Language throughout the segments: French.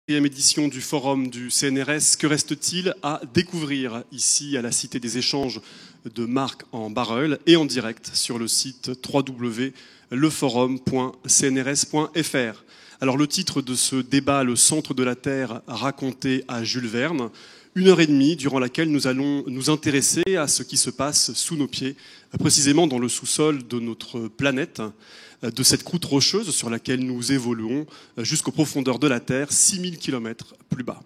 Édition du forum du CNRS. Que reste-t-il à découvrir ici à la Cité des Échanges de Marcq-en-Barœul et en direct sur le site www.leforum.cnrs.fr. Alors le titre de ce débat, Le centre de la Terre raconté à Jules Verne, 1h30 durant laquelle nous allons nous intéresser à ce qui se passe sous nos pieds, précisément dans le sous-sol de notre planète, de cette croûte rocheuse sur laquelle nous évoluons jusqu'aux profondeurs de la Terre, 6000 km plus bas.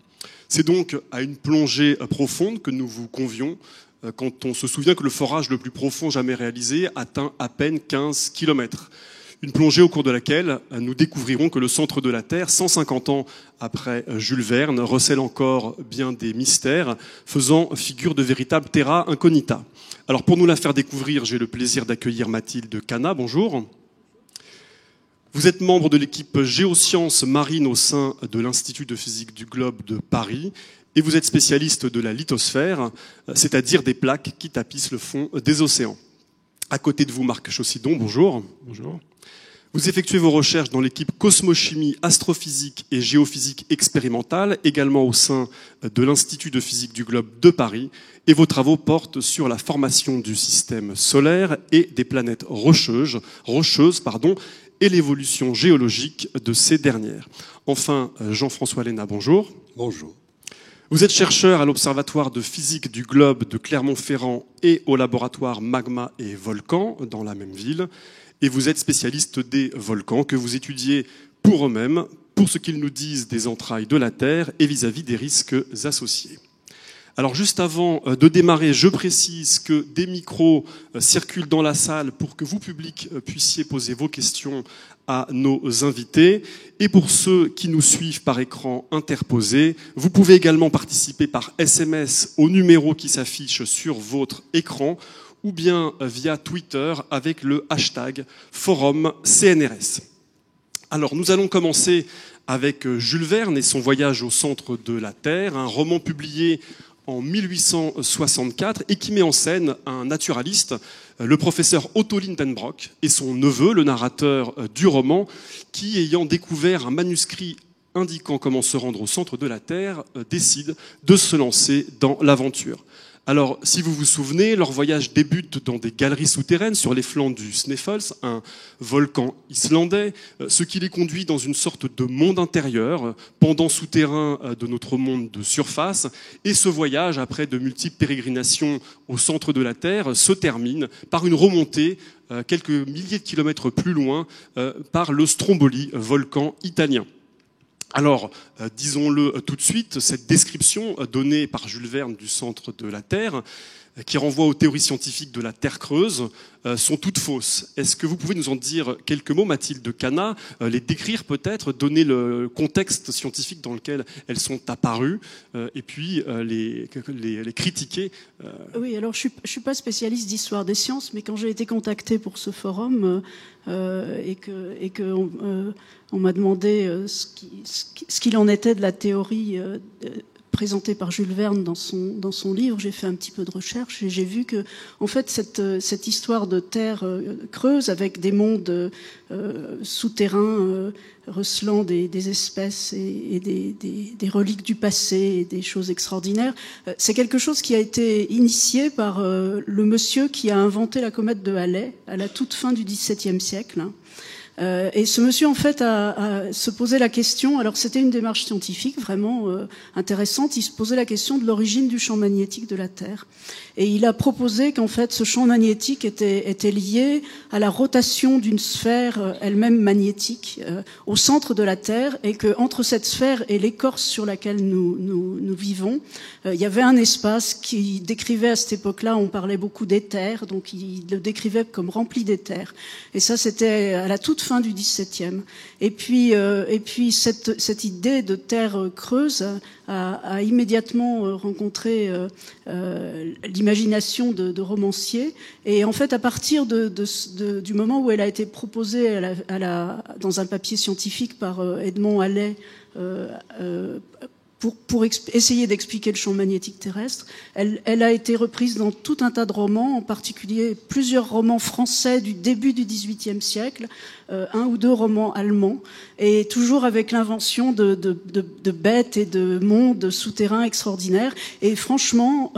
C'est donc à une plongée profonde que nous vous convions quand on se souvient que le forage le plus profond jamais réalisé atteint à peine 15 km. Une plongée au cours de laquelle nous découvrirons que le centre de la Terre, 150 ans après Jules Verne, recèle encore bien des mystères, faisant figure de véritable terra incognita. Alors pour nous la faire découvrir, j'ai le plaisir d'accueillir Mathilde Cana. Bonjour. Vous êtes membre de l'équipe Géosciences marines au sein de l'Institut de physique du globe de Paris et vous êtes spécialiste de la lithosphère, c'est-à-dire des plaques qui tapissent le fond des océans. À côté de vous, Marc Chaussidon, bonjour. Bonjour. Vous effectuez vos recherches dans l'équipe Cosmochimie, Astrophysique et Géophysique expérimentale, également au sein de l'Institut de physique du globe de Paris, et vos travaux portent sur la formation du système solaire et des planètes rocheuses, et l'évolution géologique de ces dernières. Enfin, Jean-François Léna, bonjour. Bonjour. Vous êtes chercheur à l'Observatoire de physique du globe de Clermont-Ferrand et au laboratoire Magma et Volcans dans la même ville. Et vous êtes spécialiste des volcans que vous étudiez pour eux-mêmes, pour ce qu'ils nous disent des entrailles de la Terre et vis-à-vis des risques associés. Alors juste avant de démarrer, je précise que des micros circulent dans la salle pour que vous, public, puissiez poser vos questions à nos invités. Et pour ceux qui nous suivent par écran interposé, vous pouvez également participer par SMS au numéro qui s'affiche sur votre écran ou bien via Twitter avec le hashtag ForumCNRS. Alors nous allons commencer avec Jules Verne et son voyage au centre de la Terre, un roman publié en 1864 et qui met en scène un naturaliste, le professeur Otto Lidenbrock, et son neveu, le narrateur du roman, qui, ayant découvert un manuscrit indiquant comment se rendre au centre de la Terre, décide de se lancer dans l'aventure. Alors, si vous vous souvenez, leur voyage débute dans des galeries souterraines sur les flancs du Snæfell, un volcan islandais, ce qui les conduit dans une sorte de monde intérieur, pendant souterrain de notre monde de surface. Et ce voyage, après de multiples pérégrinations au centre de la Terre, se termine par une remontée quelques milliers de kilomètres plus loin par le Stromboli, volcan italien. Alors, disons-le tout de suite, cette description donnée par Jules Verne du centre de la Terre, qui renvoie aux théories scientifiques de la Terre creuse, sont toutes fausses. Est-ce que vous pouvez nous en dire quelques mots, Mathilde Cana, les décrire peut-être, donner le contexte scientifique dans lequel elles sont apparues, et puis les critiquer Oui, alors je suis pas spécialiste d'histoire des sciences, mais quand j'ai été contactée pour ce forum et que on m'a demandé ce qu'il en était de la théorie présentée par Jules Verne dans son livre, j'ai fait un petit peu de recherche et j'ai vu que, en fait, cette histoire de terre creuse avec des mondes souterrains recelant des espèces et des reliques du passé et des choses extraordinaires, c'est quelque chose qui a été initié par le monsieur qui a inventé la comète de Halley à la toute fin du XVIIe siècle. Et ce monsieur, en fait, a se posait la question, alors c'était une démarche scientifique vraiment intéressante, il se posait la question de l'origine du champ magnétique de la Terre. Et il a proposé qu'en fait, ce champ magnétique était lié à la rotation d'une sphère elle-même magnétique au centre de la Terre, et que entre cette sphère et l'écorce sur laquelle nous vivons, il y avait un espace qui décrivait à cette époque-là, on parlait beaucoup d'éther, donc il le décrivait comme rempli d'éther. Et ça, c'était à la toute fin du XVIIe. Et puis cette idée de terre creuse a immédiatement rencontré l'imagination de romanciers. Et en fait, à partir du moment où elle a été proposée dans un papier scientifique par Edmond Halley, pour essayer d'expliquer le champ magnétique terrestre. Elle a été reprise dans tout un tas de romans, en particulier plusieurs romans français du début du XVIIIe siècle, un ou deux romans allemands, et toujours avec l'invention de bêtes et de mondes souterrains extraordinaires. Et franchement,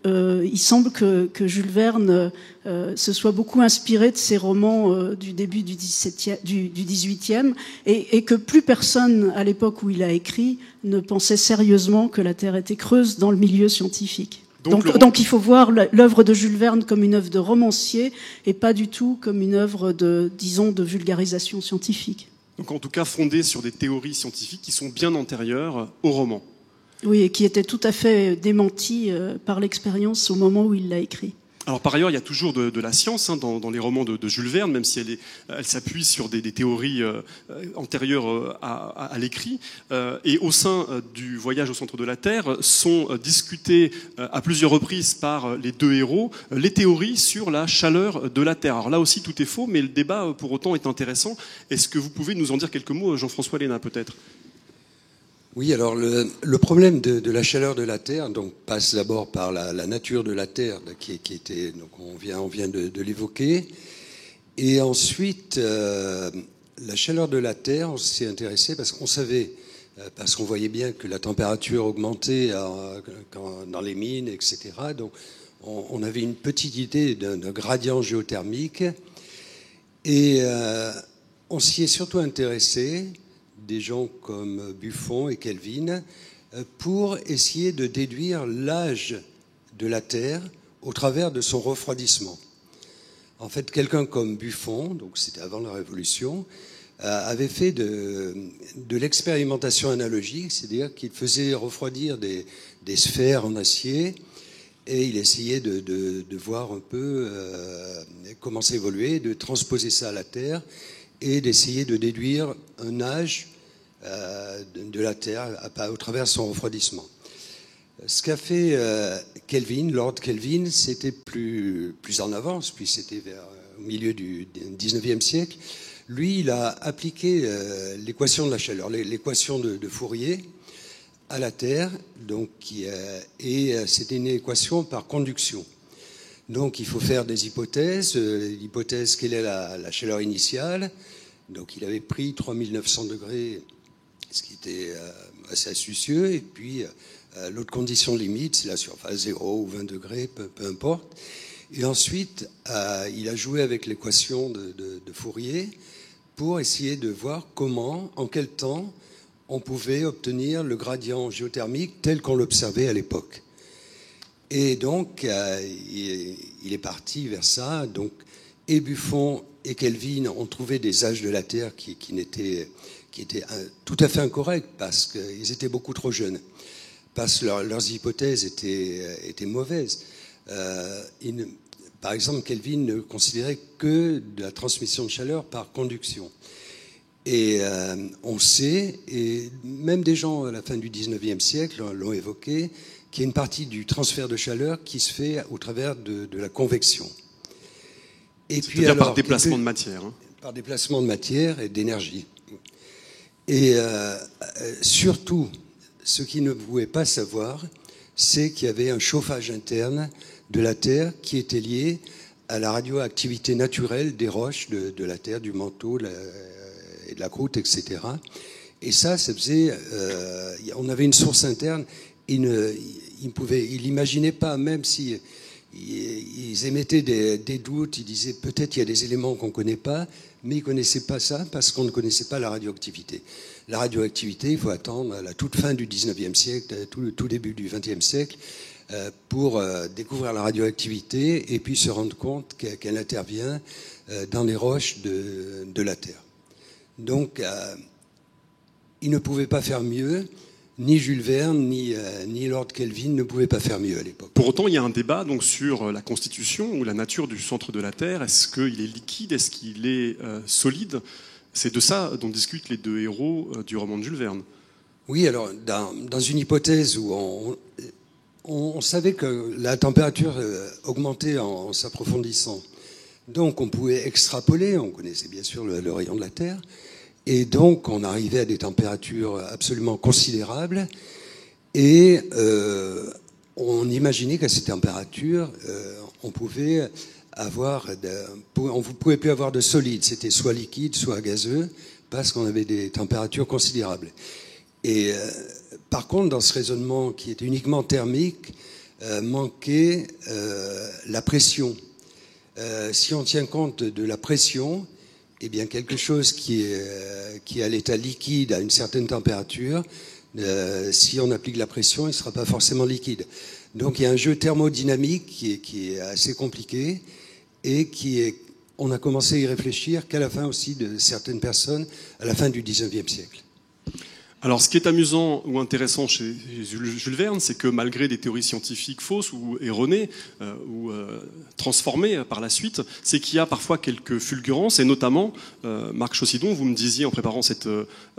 il semble que Jules Verne se soit beaucoup inspiré de ces romans du début du XVIIIe, et que plus personne, à l'époque où il a écrit, ne pensait sérieusement que la Terre était creuse dans le milieu scientifique. Donc il faut voir l'œuvre de Jules Verne comme une œuvre de romancier et pas du tout comme une œuvre de vulgarisation scientifique. Donc en tout cas fondée sur des théories scientifiques qui sont bien antérieures au roman. Oui, et qui étaient tout à fait démenties par l'expérience au moment où il l'a écrit. Alors par ailleurs, il y a toujours de la science dans les romans de Jules Verne, même si elle s'appuie sur des théories antérieures à l'écrit. Et au sein du Voyage au centre de la Terre sont discutées à plusieurs reprises par les deux héros les théories sur la chaleur de la Terre. Alors là aussi, tout est faux, mais le débat pour autant est intéressant. Est-ce que vous pouvez nous en dire quelques mots, Jean-François Léna, peut-être ? Oui, alors le problème de la chaleur de la Terre donc, passe d'abord par la nature de la Terre, qui était, donc on vient de l'évoquer. Et ensuite, la chaleur de la Terre, on s'y est intéressé parce qu'on savait, parce qu'on voyait bien que la température augmentait dans les mines, etc. Donc on avait une petite idée d'un gradient géothermique. Et on s'y est surtout intéressé, des gens comme Buffon et Kelvin, pour essayer de déduire l'âge de la Terre au travers de son refroidissement. En fait, quelqu'un comme Buffon, donc c'était avant la Révolution, avait fait de l'expérimentation analogique, c'est-à-dire qu'il faisait refroidir des sphères en acier et il essayait de voir un peu comment ça évoluait, de transposer ça à la Terre et d'essayer de déduire un âge de la Terre au travers de son refroidissement. Ce qu'a fait Kelvin, Lord Kelvin, c'était plus en avance, puis c'était au milieu du 19e siècle. Lui, il a appliqué l'équation de la chaleur, l'équation de Fourier à la Terre, donc, et c'était une équation par conduction. Donc il faut faire des hypothèses. L'hypothèse, quelle est la chaleur initiale? Donc il avait pris 3900 degrés, ce qui était assez astucieux, et puis l'autre condition limite, c'est la surface 0 ou 20 degrés, peu importe. Et ensuite, il a joué avec l'équation de Fourier pour essayer de voir comment, en quel temps, on pouvait obtenir le gradient géothermique tel qu'on l'observait à l'époque. Et donc, il est parti vers ça. Donc, et Buffon et Kelvin ont trouvé des âges de la Terre qui étaient tout à fait incorrects parce qu'ils étaient beaucoup trop jeunes, parce que leurs hypothèses étaient mauvaises. Par exemple, Kelvin ne considérait que de la transmission de chaleur par conduction. Et on sait, et même des gens à la fin du 19e siècle l'ont évoqué, qu'il y a une partie du transfert de chaleur qui se fait au travers de la convection. Et puis c'est-à-dire par déplacement de matière. Hein. Par déplacement de matière et d'énergie. Et surtout, ce qu'ils ne pouvaient pas savoir, c'est qu'il y avait un chauffage interne de la Terre qui était lié à la radioactivité naturelle des roches de la Terre, du manteau et de la croûte, etc. Et ça faisait... on avait une source interne. Il n'imaginaient pas, même si ils émettaient des doutes, ils disaient peut-être il y a des éléments qu'on ne connaît pas, mais ils ne connaissaient pas ça parce qu'on ne connaissait pas la radioactivité. La radioactivité, il faut attendre à la toute fin du 19e siècle, tout début du 20e siècle, pour découvrir la radioactivité et puis se rendre compte qu'elle intervient dans les roches de la Terre. Donc, ils ne pouvaient pas faire mieux. Ni Jules Verne, ni Lord Kelvin ne pouvaient pas faire mieux à l'époque. Pour autant, il y a un débat donc, sur la constitution ou la nature du centre de la Terre. Est-ce qu'il est liquide? Est-ce qu'il est solide? C'est de ça dont discutent les deux héros du roman de Jules Verne. Oui, alors, dans une hypothèse où on savait que la température augmentait en s'approfondissant, donc on pouvait extrapoler, on connaissait bien sûr le rayon de la Terre, et donc on arrivait à des températures absolument considérables. Et on imaginait qu'à ces températures, on pouvait pouvait plus avoir de solide. C'était soit liquide, soit gazeux, parce qu'on avait des températures considérables. Et par contre, dans ce raisonnement qui était uniquement thermique, manquait la pression. Si on tient compte de la pression, eh bien quelque chose qui est à l'état liquide à une certaine température, si on applique la pression, il ne sera pas forcément liquide. Donc il y a un jeu thermodynamique qui est assez compliqué et on a commencé à y réfléchir qu'à la fin aussi de certaines personnes, à la fin du 19e siècle. Alors, ce qui est amusant ou intéressant chez Jules Verne, c'est que malgré des théories scientifiques fausses ou erronées ou transformées par la suite, c'est qu'il y a parfois quelques fulgurances, et notamment, Marc Chaussidon, vous me disiez en préparant cette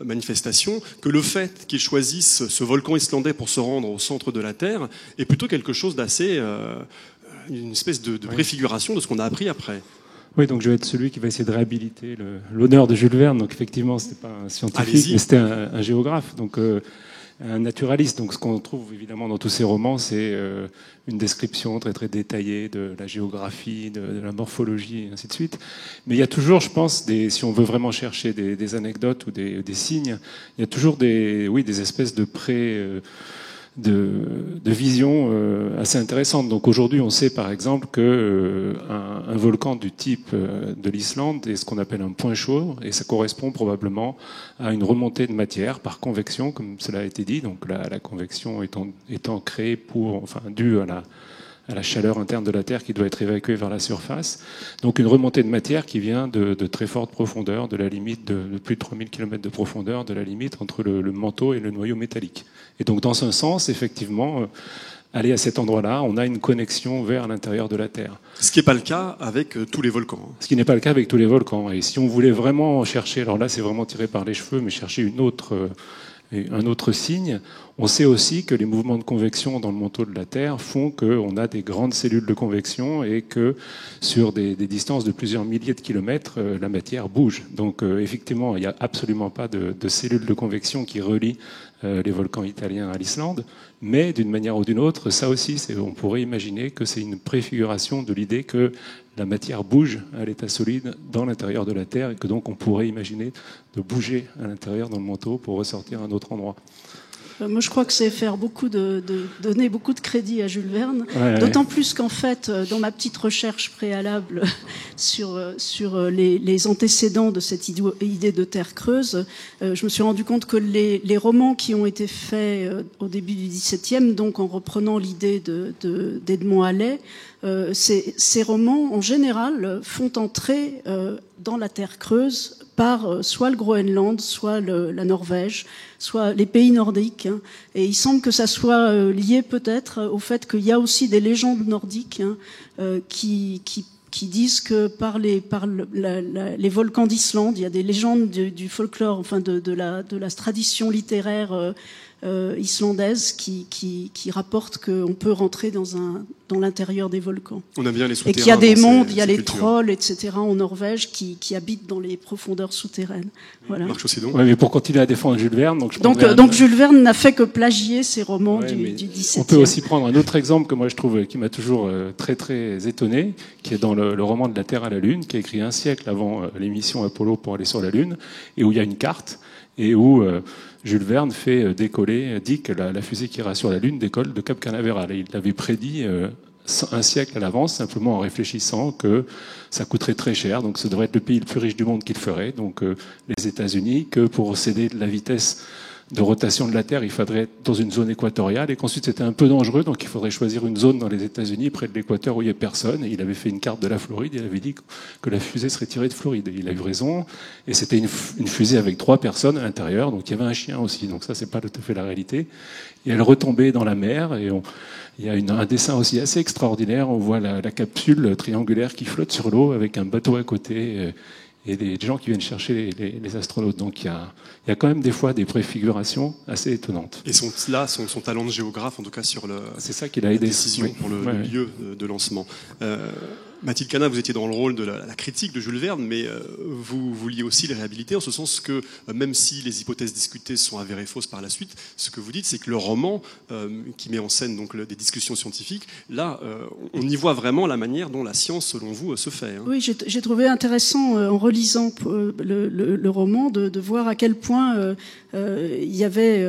manifestation, que le fait qu'ils choisissent ce volcan islandais pour se rendre au centre de la Terre est plutôt quelque chose d'assez... une espèce de préfiguration de ce qu'on a appris après. Oui, donc je vais être celui qui va essayer de réhabiliter l'honneur de Jules Verne. Donc effectivement, c'était pas un scientifique, mais c'était un géographe, donc un naturaliste. Donc ce qu'on trouve évidemment dans tous ces romans, c'est une description très très détaillée de la géographie, de la morphologie, et ainsi de suite. Mais il y a toujours, je pense, si on veut vraiment chercher des anecdotes ou des signes, il y a toujours des espèces de de vision assez intéressante. Donc aujourd'hui, on sait par exemple que un volcan du type de l'Islande est ce qu'on appelle un point chaud, et ça correspond probablement à une remontée de matière par convection, comme cela a été dit. Donc la convection étant créée due à la chaleur interne de la Terre qui doit être évacuée vers la surface. Donc une remontée de matière qui vient de très forte profondeur, de la limite de plus de 3000 km de profondeur, de la limite entre le manteau et le noyau métallique. Et donc dans ce sens, effectivement, aller à cet endroit-là, on a une connexion vers l'intérieur de la Terre. Ce qui n'est pas le cas avec tous les volcans. Ce qui n'est pas le cas avec tous les volcans. Et si on voulait vraiment chercher, alors là c'est vraiment tiré par les cheveux, mais chercher un autre signe, on sait aussi que les mouvements de convection dans le manteau de la Terre font qu'on a des grandes cellules de convection et que sur des distances de plusieurs milliers de kilomètres, la matière bouge. Donc effectivement, il n'y a absolument pas de cellules de convection qui relient les volcans italiens à l'Islande, mais d'une manière ou d'une autre, ça aussi, on pourrait imaginer que c'est une préfiguration de l'idée que la matière bouge à l'état solide dans l'intérieur de la Terre et que donc on pourrait imaginer de bouger à l'intérieur dans le manteau pour ressortir à un autre endroit. Moi, je crois que c'est donner beaucoup de crédit à Jules Verne, d'autant plus qu'en fait, dans ma petite recherche préalable sur les antécédents de cette idée de terre creuse, je me suis rendu compte que les romans qui ont été faits au début du XVIIe, donc en reprenant l'idée d'Edmond Halley, ces romans, en général, font entrer dans la terre creuse par soit le Groenland, soit la Norvège, soit les pays nordiques. Hein. Et il semble que ça soit lié peut-être au fait qu'il y a aussi des légendes nordiques qui disent que par les volcans d'Islande, il y a des légendes du folklore, enfin de la tradition littéraire islandaise qui rapporte qu'on peut rentrer dans l'intérieur des volcans. On aime bien les souterrains. Et qu'il y a des mondes, il y a les trolls, etc. en Norvège qui habitent dans les profondeurs souterraines. Voilà. Marc Chaussidon. Ouais, mais pour continuer à défendre Jules Verne, donc Jules Verne n'a fait que plagier ces romans du XVIIe. On peut aussi prendre un autre exemple que moi je trouve qui m'a toujours très très étonné, qui est dans le roman de La Terre à la Lune, qui est écrit un siècle avant l'émission Apollo pour aller sur la Lune, et où il y a une carte et où Jules Verne dit que la fusée qui ira sur la Lune décolle de Cap Canaveral. Et il l'avait prédit un siècle à l'avance, simplement en réfléchissant que ça coûterait très cher, donc ce devrait être le pays le plus riche du monde qui le ferait, donc les États-Unis, que pour céder de la vitesse de rotation de la Terre, il faudrait être dans une zone équatoriale, et qu'ensuite c'était un peu dangereux, donc il faudrait choisir une zone dans les États-Unis près de l'équateur où il n'y a personne. Et il avait fait une carte de la Floride, il avait dit que la fusée serait tirée de Floride. Et il a eu raison, et c'était une fusée avec 3 personnes à l'intérieur, donc il y avait un chien aussi, donc ça c'est pas tout à fait la réalité. Et elle retombait dans la mer, et il y a un dessin aussi assez extraordinaire, on voit la capsule triangulaire qui flotte sur l'eau avec un bateau à côté, et des gens qui viennent chercher les astronautes. Donc il y a quand même des fois des préfigurations assez étonnantes. Et son talent de géographe, en tout cas sur c'est ça qui l'a aidé. Décision pour le lieu de lancement. Mathilde Canin, vous étiez dans le rôle de la critique de Jules Verne, mais vous vouliez aussi le réhabiliter, en ce sens que même si les hypothèses discutées sont avérées fausses par la suite, ce que vous dites, c'est que le roman, qui met en scène donc des discussions scientifiques, là, on y voit vraiment la manière dont la science, selon vous, se fait. Hein. Oui, j'ai trouvé intéressant, en relisant le roman, de voir à quel point il y avait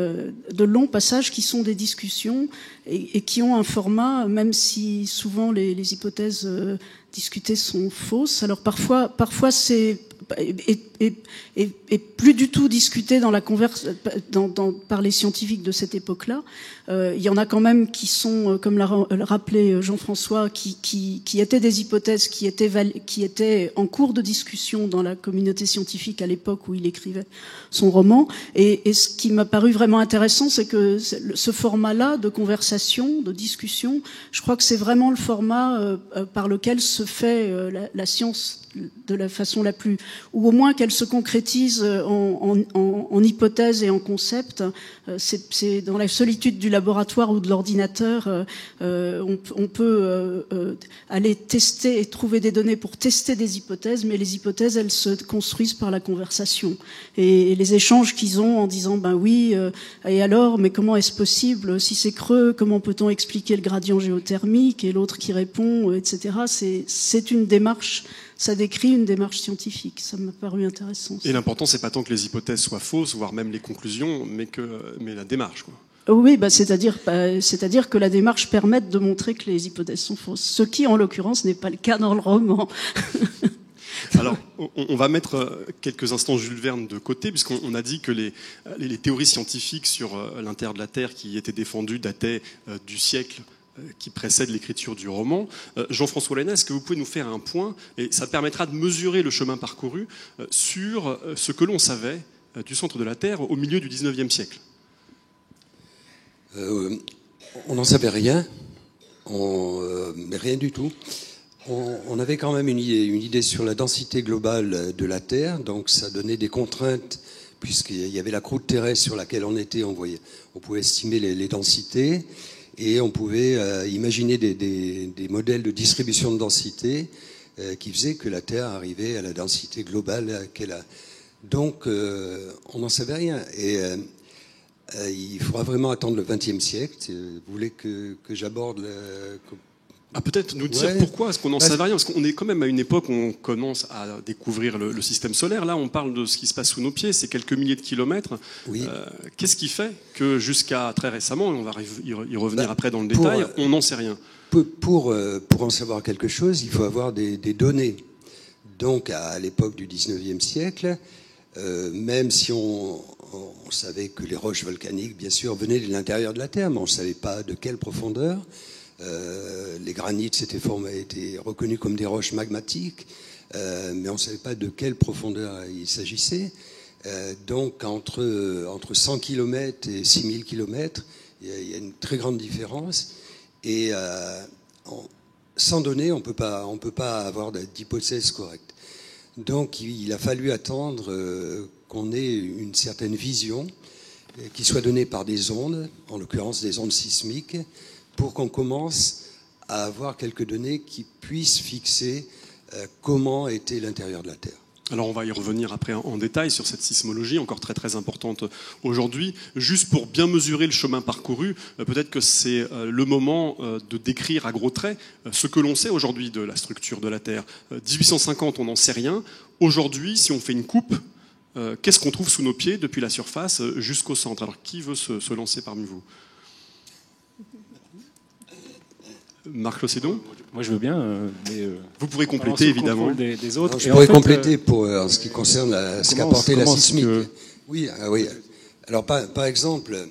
de longs passages qui sont des discussions et qui ont un format, même si souvent les hypothèses discutées sont fausses. Alors parfois c'est et plus du tout discuté dans la par les scientifiques de cette époque-là. Il y en a quand même qui sont, comme l'a rappelé Jean-François, qui étaient des hypothèses qui étaient en cours de discussion dans la communauté scientifique à l'époque où il écrivait son roman. Et ce qui m'a paru vraiment intéressant, c'est que ce format-là de conversation, de discussion, je crois que c'est vraiment le format par lequel se fait la science de la façon la plus, ou au moins qu'elle se concrétise en hypothèse et en concept. C'est dans la solitude du laboratoire ou de l'ordinateur, on peut aller tester et trouver des données pour tester des hypothèses, mais les hypothèses, elles se construisent par la conversation et les échanges qu'ils ont en disant ben oui, et alors, mais comment est-ce possible si c'est creux, comment peut-on expliquer le gradient géothermique, et l'autre qui répond, etc. C'est une démarche. Ça décrit une démarche scientifique. Ça m'a paru intéressant. Et l'important, c'est pas tant que les hypothèses soient fausses, voire même les conclusions, mais la démarche, quoi. Oui, c'est-à-dire que la démarche permette de montrer que les hypothèses sont fausses. Ce qui, en l'occurrence, n'est pas le cas dans le roman. Alors, on va mettre quelques instants Jules Verne de côté, puisqu'on a dit que les théories scientifiques sur l'intérieur de la Terre qui étaient défendues dataient du siècle qui précède l'écriture du roman. Jean-François Lainez, est-ce que vous pouvez nous faire un point, et ça permettra de mesurer le chemin parcouru sur ce que l'on savait du centre de la Terre au milieu du 19e siècle? On n'en savait rien, mais rien du tout. On avait quand même une idée sur la densité globale de la Terre, donc ça donnait des contraintes, puisqu'il y avait la croûte terrestre sur laquelle on était, on pouvait estimer les densités, et on pouvait imaginer des modèles de distribution de densité qui faisaient que la Terre arrivait à la densité globale qu'elle a. Donc, on n'en savait rien. Et il faudra vraiment attendre le XXe siècle. Vous voulez que j'aborde peut-être nous dire pourquoi est-ce qu'on n'en savait rien, parce qu'on est quand même à une époque où on commence à découvrir le système solaire. Là, on parle de ce qui se passe sous nos pieds, c'est quelques milliers de kilomètres. Oui. Qu'est-ce qui fait que jusqu'à très récemment, et on va y revenir après dans le détail, on n'en sait rien? Pour en savoir quelque chose, il faut avoir des données. Donc, à l'époque du 19e siècle, même si on savait que les roches volcaniques, bien sûr, venaient de l'intérieur de la Terre, mais on ne savait pas de quelle profondeur. Les granites étaient reconnus comme des roches magmatiques, mais on ne savait pas de quelle profondeur il s'agissait. Donc entre 100 km et 6000 km, il y a une très grande différence. Et sans données, on peut pas avoir d'hypothèse correcte. Donc il a fallu attendre qu'on ait une certaine vision qui soit donnée par des ondes, en l'occurrence des ondes sismiques, pour qu'on commence à avoir quelques données qui puissent fixer comment était l'intérieur de la Terre. Alors on va y revenir après en détail sur cette sismologie, encore très très importante aujourd'hui. Juste pour bien mesurer le chemin parcouru, peut-être que c'est le moment de décrire à gros traits ce que l'on sait aujourd'hui de la structure de la Terre. 1850, on n'en sait rien. Aujourd'hui, si on fait une coupe, qu'est-ce qu'on trouve sous nos pieds depuis la surface jusqu'au centre? Alors qui veut se lancer parmi vous? Marc Locédon? Moi, je veux bien, mais... vous pourrez compléter, évidemment. Des autres. Alors, je pourrais compléter en ce qui concerne ce qu'a apporté la sismique. Oui. Alors, par exemple,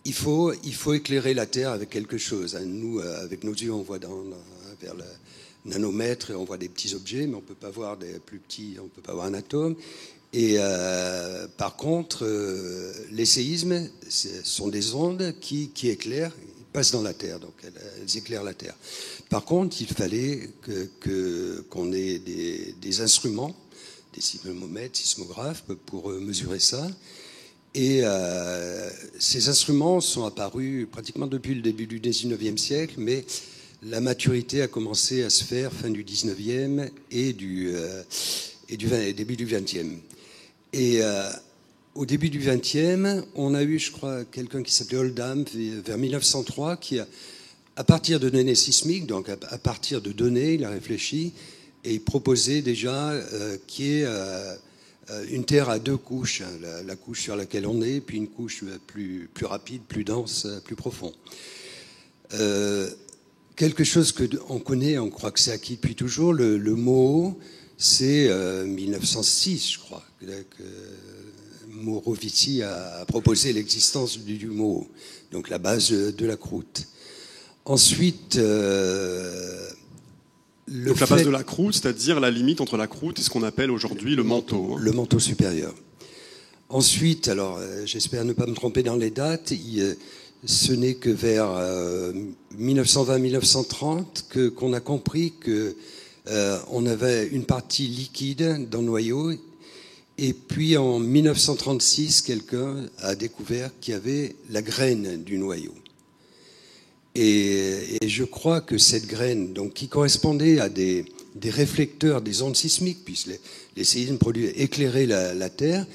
il faut éclairer la Terre avec quelque chose. Nous, avec nos yeux, on voit vers le nanomètre, on voit des petits objets, mais on ne peut pas voir des plus petits, on ne peut pas voir un atome. Et par contre, les séismes, ce sont des ondes qui éclairent, ils passent dans la Terre, donc elles éclairent la Terre. Par contre, il fallait qu'on ait des instruments, des sismomètres, sismographes, pour mesurer ça. Et ces instruments sont apparus pratiquement depuis le début du XIXe siècle, mais la maturité a commencé à se faire fin du XIXe et début du XXe. Et au début du XXe, on a eu, je crois, quelqu'un qui s'appelait Oldham, vers 1903, qui a, à partir de données sismiques, donc à partir de données, il a réfléchi et il proposait déjà qu'il y ait une Terre à deux couches, hein, la couche sur laquelle on est, puis une couche plus rapide, plus dense, plus profonde. Quelque chose qu'on connaît, on croit que c'est acquis depuis toujours, le MOO, c'est 1906, je crois, que Morovici a proposé l'existence du MOO, donc la base de la croûte. Ensuite, donc la base de la croûte, c'est-à-dire la limite entre la croûte et ce qu'on appelle aujourd'hui le manteau. Le manteau supérieur. Ensuite, alors j'espère ne pas me tromper dans les dates, ce n'est que vers 1920-1930 qu'on a compris qu'on avait une partie liquide dans le noyau. Et puis en 1936, quelqu'un a découvert qu'il y avait la graine du noyau. Et je crois que cette graine, donc, qui correspondait à des réflecteurs des ondes sismiques, puisque les séismes éclairaient la Terre,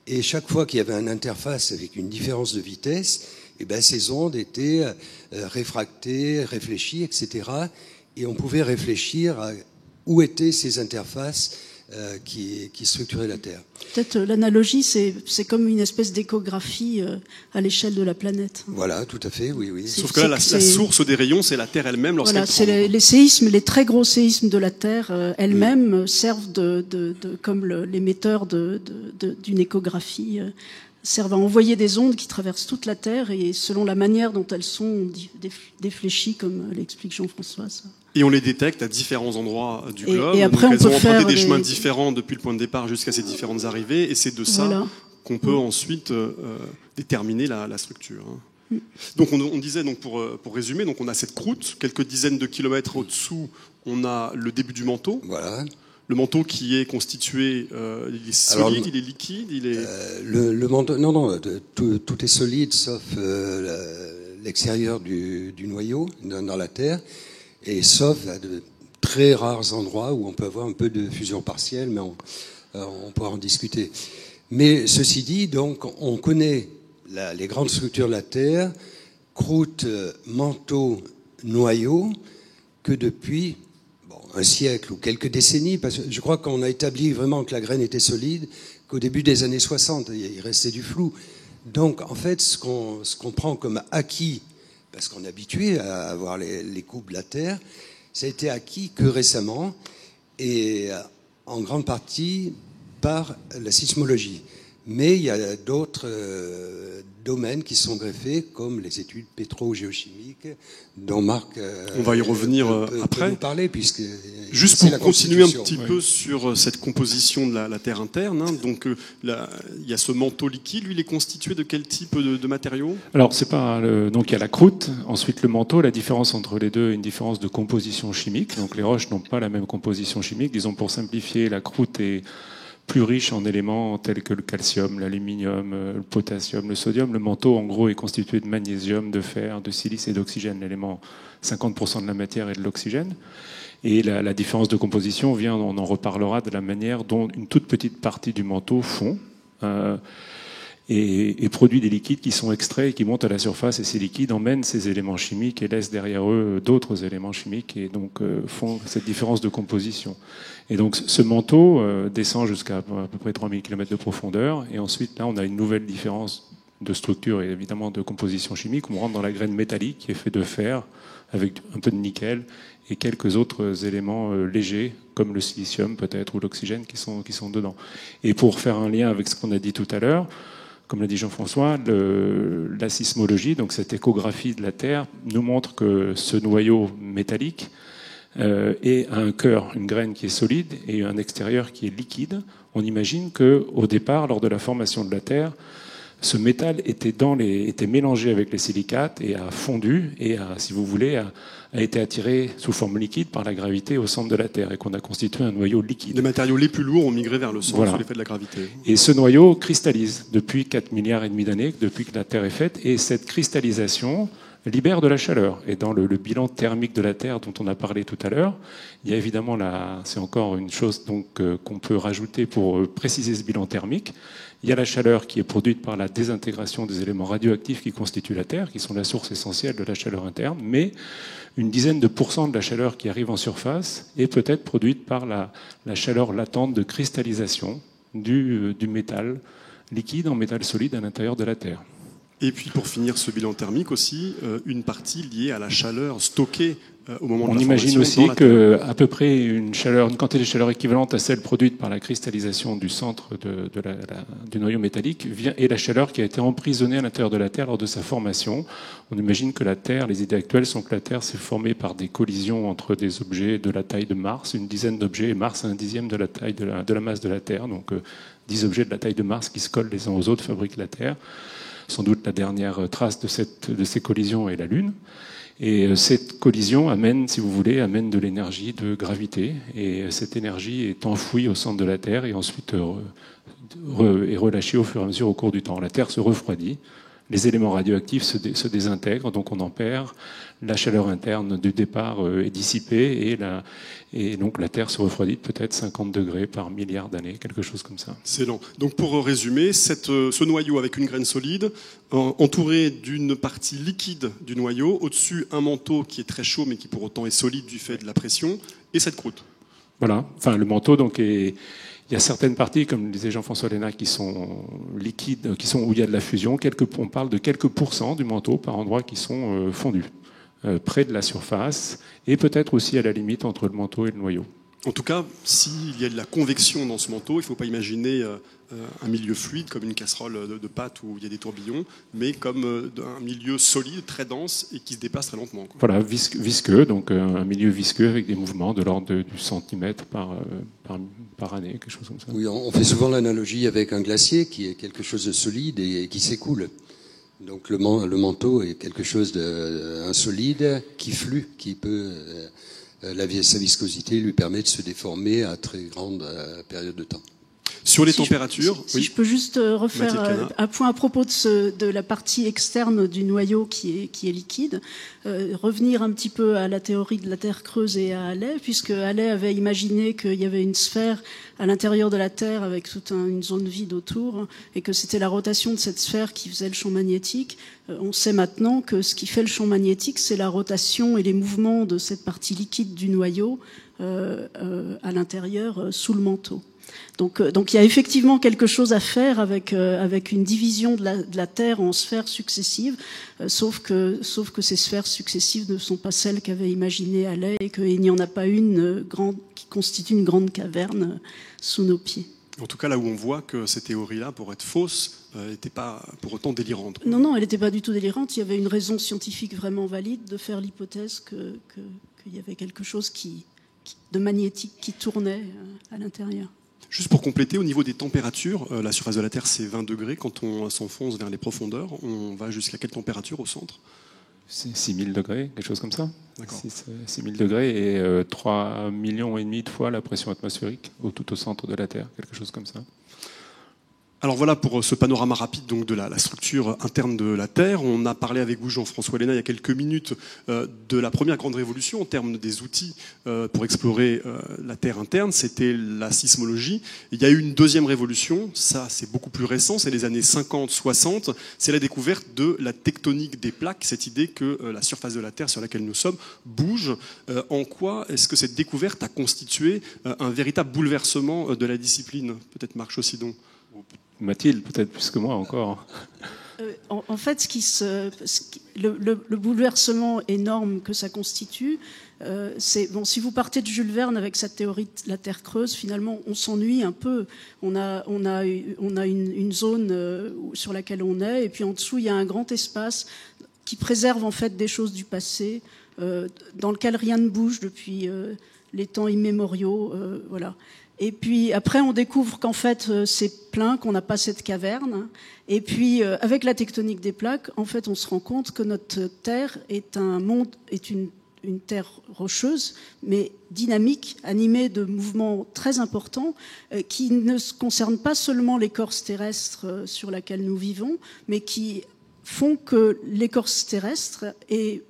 et chaque fois qu'il y avait une interface avec une différence de vitesse, et ben ces ondes étaient réfractées, réfléchies, etc. Et on pouvait réfléchir à où étaient ces interfaces qui structuraient la Terre. Peut-être l'analogie, c'est comme une espèce d'échographie à l'échelle de la planète. Voilà, tout à fait, oui. Sauf que là, la source des rayons, c'est la Terre elle-même lorsqu'elle c'est les séismes, les très gros séismes de la Terre elles-mêmes servent comme l'émetteur d'une échographie, servent à envoyer des ondes qui traversent toute la Terre et selon la manière dont elles sont défléchies, comme l'explique Jean-François. Et on les détecte à différents endroits du globe. Et après, donc elles ont emprunté des chemins différents depuis le point de départ jusqu'à ces différentes arrivées. Et c'est de ça qu'on peut ensuite déterminer la structure. Donc on disait, donc pour résumer, donc on a cette croûte, quelques dizaines de kilomètres au-dessous, on a le début du manteau. Voilà. Le manteau qui est constitué, il est solide, il est liquide, il est... Le manteau, non, tout est solide sauf l'extérieur du noyau dans la Terre. Et sauf à de très rares endroits où on peut avoir un peu de fusion partielle, mais on pourra en discuter. Mais ceci dit, donc, on connaît les grandes structures de la Terre, croûte, manteau, noyau, que depuis un siècle ou quelques décennies, parce que je crois qu'on a établi vraiment que la graine était solide qu'au début des années 60, il restait du flou. Donc, en fait, ce qu'on prend comme acquis, parce qu'on est habitué à avoir les coupes de la Terre, ça a été acquis que récemment, et en grande partie par la sismologie. Mais il y a d'autres domaines qui sont greffés, comme les études pétro-géochimiques, dont Marc on va y revenir après. Peut nous parler, puisque juste pour continuer un petit peu sur cette composition de la Terre interne, hein, donc il y a ce manteau liquide, lui il est constitué de quel type de matériaux? Alors c'est pas donc il y a la croûte, ensuite le manteau. La différence entre les deux, une différence de composition chimique. Donc les roches n'ont pas la même composition chimique. Disons, pour simplifier, la croûte est plus riche en éléments tels que le calcium, l'aluminium, le potassium, le sodium. Le manteau, en gros, est constitué de magnésium, de fer, de silice et d'oxygène. L'élément, 50% de la matière est de l'oxygène. Et la différence de composition vient, on en reparlera, de la manière dont une toute petite partie du manteau fond et produit des liquides qui sont extraits et qui montent à la surface. Et ces liquides emmènent ces éléments chimiques et laissent derrière eux d'autres éléments chimiques et donc font cette différence de composition. Et donc ce manteau descend jusqu'à à peu près 3000 km de profondeur. Et ensuite, là, on a une nouvelle différence de structure et évidemment de composition chimique. On rentre dans la graine métallique qui est faite de fer avec un peu de nickel et quelques autres éléments légers comme le silicium peut-être ou l'oxygène qui sont dedans. Et pour faire un lien avec ce qu'on a dit tout à l'heure, comme l'a dit Jean-François, la sismologie, donc cette échographie de la Terre, nous montre que ce noyau métallique a un cœur, une graine qui est solide et un extérieur qui est liquide. On imagine qu'au départ, lors de la formation de la Terre, ce métal était mélangé avec les silicates et a fondu et si vous voulez, a été attiré sous forme liquide par la gravité au centre de la Terre et qu'on a constitué un noyau liquide. Les matériaux les plus lourds ont migré vers le centre sous l'effet de la gravité. Et ce noyau cristallise depuis 4 milliards et demi d'années, depuis que la Terre est faite, et cette cristallisation libère de la chaleur. Et dans le bilan thermique de la Terre dont on a parlé tout à l'heure, il y a évidemment c'est encore une chose donc qu'on peut rajouter pour préciser ce bilan thermique. Il y a la chaleur qui est produite par la désintégration des éléments radioactifs qui constituent la Terre, qui sont la source essentielle de la chaleur interne, mais une dizaine de pourcents de la chaleur qui arrive en surface est peut-être produite par la chaleur latente de cristallisation du métal liquide en métal solide à l'intérieur de la Terre. Et puis pour finir ce bilan thermique aussi, une partie liée à la chaleur stockée au moment de la formation. On imagine aussi qu'à peu près une quantité de chaleur équivalente à celle produite par la cristallisation du centre du noyau métallique est la chaleur qui a été emprisonnée à l'intérieur de la Terre lors de sa formation. On imagine que la Terre, les idées actuelles sont que la Terre s'est formée par des collisions entre des objets de la taille de Mars, une dizaine d'objets, et Mars un dixième de la taille de la masse de la Terre. Donc 10 objets de la taille de Mars qui se collent les uns aux autres fabriquent la Terre. Sans doute la dernière trace de ces collisions est la Lune. Et cette collision amène, si vous voulez, de l'énergie de gravité. Et cette énergie est enfouie au centre de la Terre et ensuite est relâchée au fur et à mesure au cours du temps. La Terre se refroidit, les éléments radioactifs se désintègrent, donc on en perd. La chaleur interne du départ est dissipée et donc la Terre se refroidit peut-être 50 degrés par milliard d'années, quelque chose comme ça. C'est lent. Donc pour résumer, ce noyau avec une graine solide, entouré d'une partie liquide du noyau, au-dessus un manteau qui est très chaud mais qui pour autant est solide du fait de la pression, et cette croûte. Voilà, enfin le manteau donc est... Il y a certaines parties, comme le disait Jean-François Lénat, qui sont liquides, où il y a de la fusion. On parle de quelques pourcents du manteau par endroit qui sont fondus, près de la surface, et peut-être aussi à la limite entre le manteau et le noyau. En tout cas, s'il y a de la convection dans ce manteau, il ne faut pas imaginer un milieu fluide comme une casserole de pâtes où il y a des tourbillons, mais comme un milieu solide, très dense et qui se déplace très lentement. Quoi. Voilà, visqueux, donc un milieu visqueux avec des mouvements de l'ordre du centimètre par année, quelque chose comme ça. Oui, on fait souvent l'analogie avec un glacier qui est quelque chose de solide et qui s'écoule. Donc le manteau est quelque chose d'insolide qui flue, qui peut... sa viscosité lui permet de se déformer à très grande période de temps. Sur les températures, si je peux juste refaire un point à propos de la partie externe du noyau qui est liquide, revenir un petit peu à la théorie de la Terre creuse et à Halley, puisque Halley avait imaginé qu'il y avait une sphère à l'intérieur de la Terre avec toute une zone vide autour, et que c'était la rotation de cette sphère qui faisait le champ magnétique. On sait maintenant que ce qui fait le champ magnétique, c'est la rotation et les mouvements de cette partie liquide du noyau à l'intérieur, sous le manteau. Donc il y a effectivement quelque chose à faire avec une division de la Terre en sphères successives, sauf que ces sphères successives ne sont pas celles qu'avait imaginé Halley et qu'il n'y en a pas une qui constitue une grande caverne sous nos pieds. En tout cas, là où on voit que ces théories-là, pour être fausses, n'étaient pas pour autant délirantes. Non, elle n'était pas du tout délirante. Il y avait une raison scientifique vraiment valide de faire l'hypothèse qu'il y avait quelque chose de magnétique qui tournait à l'intérieur. Juste pour compléter, au niveau des températures, la surface de la Terre, c'est 20 degrés. Quand on s'enfonce vers les profondeurs, on va jusqu'à quelle température au centre ? C'est 6000 degrés, quelque chose comme ça. D'accord. 6000 degrés et 3,5 millions de fois la pression atmosphérique tout au centre de la Terre, quelque chose comme ça. Alors voilà pour ce panorama rapide donc de la structure interne de la Terre. On a parlé avec vous, Jean-François Lénat, il y a quelques minutes de la première grande révolution en termes des outils pour explorer la Terre interne. C'était la sismologie. Il y a eu une deuxième révolution, ça c'est beaucoup plus récent, c'est les années 50-60. C'est la découverte de la tectonique des plaques, cette idée que la surface de la Terre sur laquelle nous sommes bouge. En quoi est-ce que cette découverte a constitué un véritable bouleversement de la discipline ? Peut-être Marc Chaussidon. Mathilde, peut-être plus que moi encore. En fait, le bouleversement énorme que ça constitue, c'est bon. Si vous partez de Jules Verne avec sa théorie de la Terre creuse, finalement, on s'ennuie un peu. On a une zone sur laquelle on est, et puis en dessous, il y a un grand espace qui préserve en fait des choses du passé, dans lequel rien ne bouge depuis les temps immémoriaux, voilà. Et puis après, on découvre qu'en fait, c'est plein, qu'on n'a pas cette caverne. Et puis, avec la tectonique des plaques, en fait, on se rend compte que notre Terre est une terre rocheuse, mais dynamique, animée de mouvements très importants, qui ne concernent pas seulement l'écorce terrestre sur laquelle nous vivons, mais qui font que l'écorce terrestre est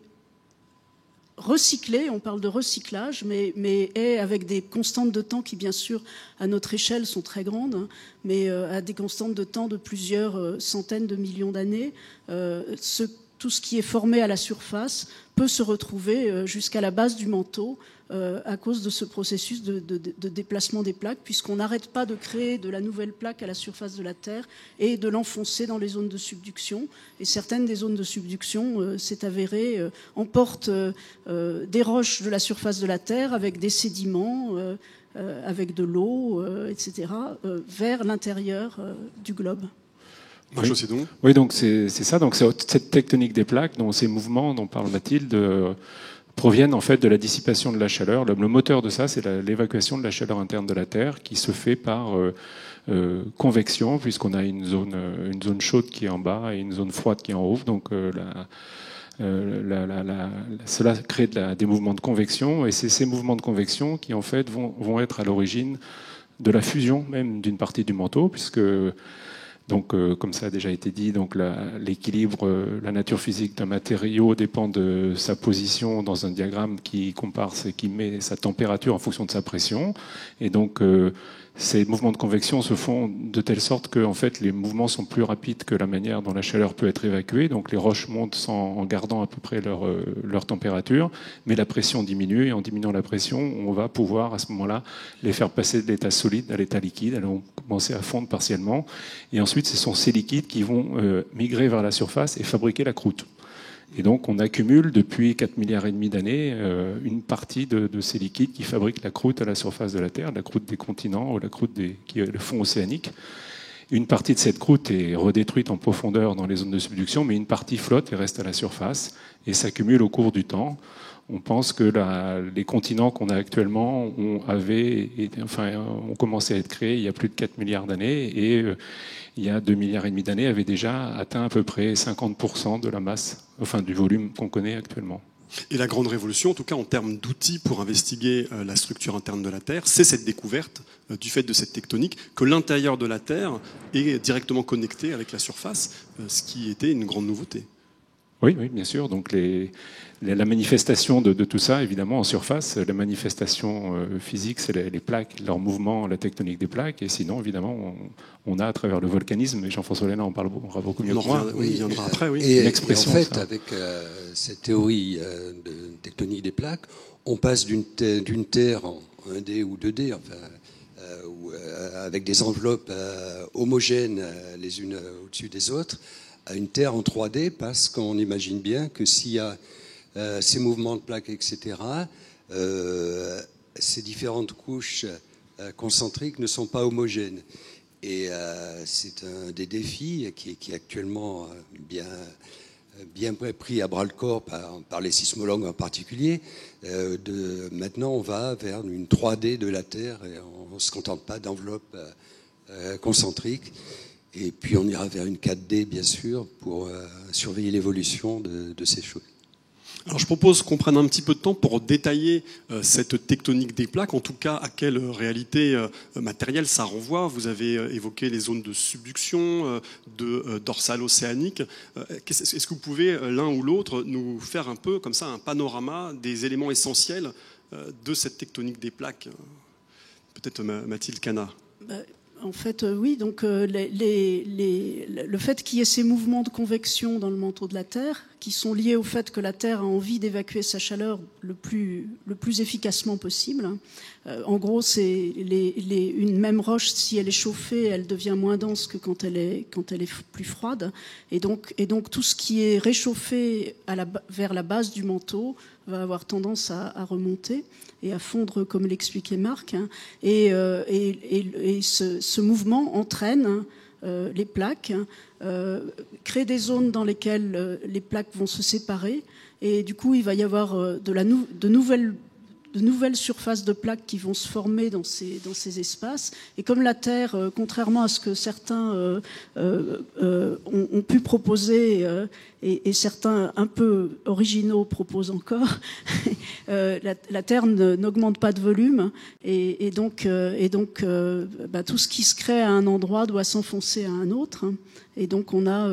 recyclée, on parle de recyclage, mais est avec des constantes de temps qui, bien sûr, à notre échelle, sont très grandes, mais à des constantes de temps de plusieurs centaines de millions d'années. Tout ce qui est formé à la surface peut se retrouver jusqu'à la base du manteau à cause de ce processus de déplacement des plaques, puisqu'on n'arrête pas de créer de la nouvelle plaque à la surface de la Terre et de l'enfoncer dans les zones de subduction. Et certaines des zones de subduction, c'est avéré, emportent des roches de la surface de la Terre avec des sédiments, avec de l'eau, etc., vers l'intérieur du globe. Oui, donc c'est ça. Donc c'est cette tectonique des plaques, dont ces mouvements dont parle Mathilde, proviennent en fait de la dissipation de la chaleur. Le moteur de ça, c'est l'évacuation de la chaleur interne de la Terre, qui se fait par convection, puisqu'on a une zone chaude qui est en bas et une zone froide qui est en haut. Donc cela crée des mouvements de convection, et c'est ces mouvements de convection qui en fait vont être à l'origine de la fusion même d'une partie du manteau, puisque donc, comme ça a déjà été dit, donc l'équilibre, la nature physique d'un matériau dépend de sa position dans un diagramme qui compare, qui met sa température en fonction de sa pression. Et donc, ces mouvements de convection se font de telle sorte que, en fait, les mouvements sont plus rapides que la manière dont la chaleur peut être évacuée. Donc, les roches montent en gardant à peu près leur température, mais la pression diminue. Et en diminuant la pression, on va pouvoir à ce moment-là les faire passer de l'état solide à l'état liquide. Elles vont commencer à fondre partiellement. Et ensuite, ce sont ces liquides qui vont migrer vers la surface et fabriquer la croûte. Et donc, on accumule depuis 4,5 milliards d'années une partie de ces liquides qui fabriquent la croûte à la surface de la Terre, la croûte des continents ou la croûte qui est le fond océanique. Une partie de cette croûte est redétruite en profondeur dans les zones de subduction, mais une partie flotte et reste à la surface et s'accumule au cours du temps. On pense que les continents qu'on a actuellement ont commencé à être créés il y a plus de 4 milliards d'années, et il y a 2,5 milliards d'années avaient déjà atteint à peu près 50% de la masse, du volume qu'on connaît actuellement. Et la grande révolution, en tout cas en termes d'outils pour investiguer la structure interne de la Terre, c'est cette découverte du fait de cette tectonique que l'intérieur de la Terre est directement connecté avec la surface, ce qui était une grande nouveauté. Oui, bien sûr. Donc la manifestation de tout ça, évidemment, en surface, la manifestation physique, c'est les plaques, leur mouvement, la tectonique des plaques. Et sinon, évidemment, on a à travers le volcanisme, et Jean-François Léna en parlera beaucoup mieux que moi. Il viendra après, oui. Et en fait, avec cette théorie de tectonique des plaques, on passe d'une Terre en 1D ou 2D, avec des enveloppes homogènes les unes au-dessus des autres, à une Terre en 3D, parce qu'on imagine bien que s'il y a ces mouvements de plaques, etc., ces différentes couches concentriques ne sont pas homogènes. Et c'est un des défis qui est actuellement bien pris à bras-le-corps par les sismologues en particulier. Maintenant, on va vers une 3D de la Terre, et on ne se contente pas d'enveloppes concentriques. Et puis on ira vers une 4D, bien sûr, pour surveiller l'évolution de ces choses. Alors je propose qu'on prenne un petit peu de temps pour détailler cette tectonique des plaques, en tout cas à quelle réalité matérielle ça renvoie. Vous avez évoqué les zones de subduction, de dorsale océanique. Est-ce que vous pouvez, l'un ou l'autre, nous faire un peu comme ça un panorama des éléments essentiels de cette tectonique des plaques? Peut-être Mathilde Cana. En fait, oui. Donc, le fait qu'il y ait ces mouvements de convection dans le manteau de la Terre, qui sont liés au fait que la Terre a envie d'évacuer sa chaleur le plus efficacement possible. En gros, c'est une même roche, si elle est chauffée, elle devient moins dense que quand elle est plus froide. Et donc, tout ce qui est réchauffé vers la base du manteau va avoir tendance à remonter et à fondre, comme l'expliquait Marc. Et ce mouvement entraîne les plaques, crée des zones dans lesquelles les plaques vont se séparer, et du coup il va y avoir de nouvelles surfaces de plaques qui vont se former dans ces espaces. Et comme la Terre, contrairement à ce que certains ont pu proposer, et certains un peu originaux proposent encore, la Terre n'augmente pas de volume, et donc tout ce qui se crée à un endroit doit s'enfoncer à un autre. Et donc on a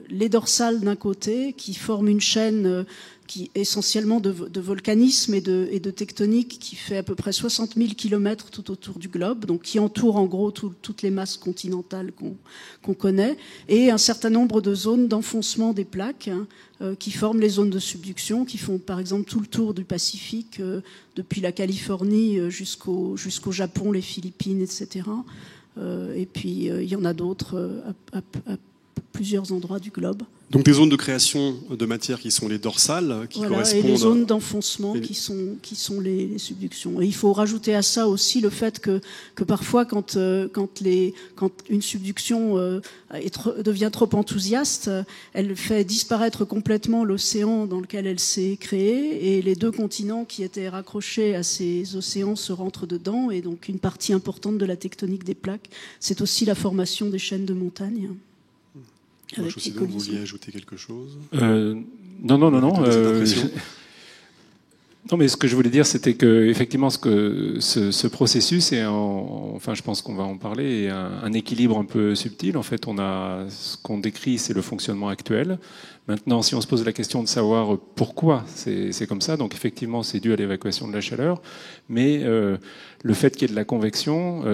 les dorsales d'un côté qui forment une chaîne qui essentiellement de volcanisme et de tectonique qui fait à peu près 60 000 km tout autour du globe, donc qui entoure en gros toutes les masses continentales qu'on connaît, et un certain nombre de zones d'enfoncement des plaques qui forment les zones de subduction, qui font par exemple tout le tour du Pacifique, depuis la Californie jusqu'au Japon, les Philippines, etc. Et puis il y en a d'autres à plusieurs endroits du globe. Donc des zones de création de matière qui sont les dorsales, qui correspondent... Et les zones d'enfoncement qui sont les subductions. Et il faut rajouter à ça aussi le fait que parfois, quand une subduction devient trop enthousiaste, elle fait disparaître complètement l'océan dans lequel elle s'est créée, et les deux continents qui étaient raccrochés à ces océans se rentrent dedans, et donc une partie importante de la tectonique des plaques, c'est aussi la formation des chaînes de montagnes. Vous vouliez ajouter quelque chose? Non. Non, mais ce que je voulais dire, c'était que effectivement, ce processus est, enfin, je pense qu'on va en parler, est un équilibre un peu subtil. En fait, on a ce qu'on décrit, c'est le fonctionnement actuel. Maintenant, si on se pose la question de savoir pourquoi c'est comme ça, donc effectivement, c'est dû à l'évacuation de la chaleur, mais le fait qu'il y ait de la convection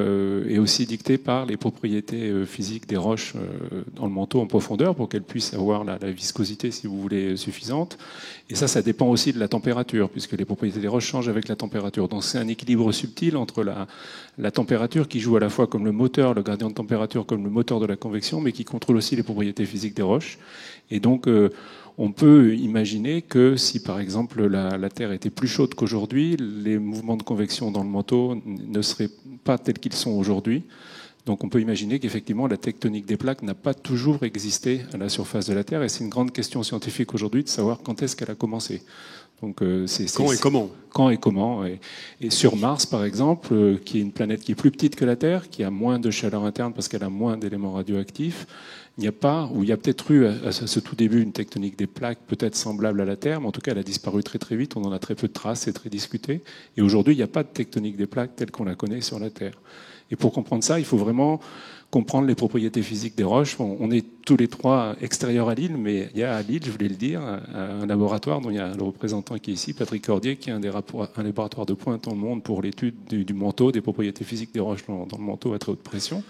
est aussi dicté par les propriétés physiques des roches dans le manteau en profondeur pour qu'elles puissent avoir la viscosité, si vous voulez, suffisante. Et ça dépend aussi de la température, puisque les propriétés des roches changent avec la température. Donc c'est un équilibre subtil entre la température qui joue à la fois comme le moteur, le gradient de température comme le moteur de la convection, mais qui contrôle aussi les propriétés physiques des roches. Et donc on peut imaginer que si par exemple la Terre était plus chaude qu'aujourd'hui, les mouvements de convection dans le manteau ne seraient pas tels qu'ils sont aujourd'hui. Donc on peut imaginer qu'effectivement la tectonique des plaques n'a pas toujours existé à la surface de la Terre, et c'est une grande question scientifique aujourd'hui de savoir quand est-ce qu'elle a commencé. Donc, quand et comment. Quand et comment. Et sur Mars, par exemple, qui est une planète qui est plus petite que la Terre, qui a moins de chaleur interne parce qu'elle a moins d'éléments radioactifs, il n'y a pas, ou il y a peut-être eu à ce tout début une tectonique des plaques peut-être semblable à la Terre, mais en tout cas elle a disparu très très vite, on en a très peu de traces, c'est très discuté. Et aujourd'hui, il n'y a pas de tectonique des plaques telle qu'on la connaît sur la Terre. Et pour comprendre ça, il faut vraiment comprendre les propriétés physiques des roches. On est tous les trois extérieurs à l'île, mais il y a à l'île, je voulais le dire, un laboratoire dont il y a le représentant qui est ici, Patrick Cordier, qui est un laboratoire de pointe dans le monde pour l'étude du manteau, des propriétés physiques des roches dans le manteau à très haute pression.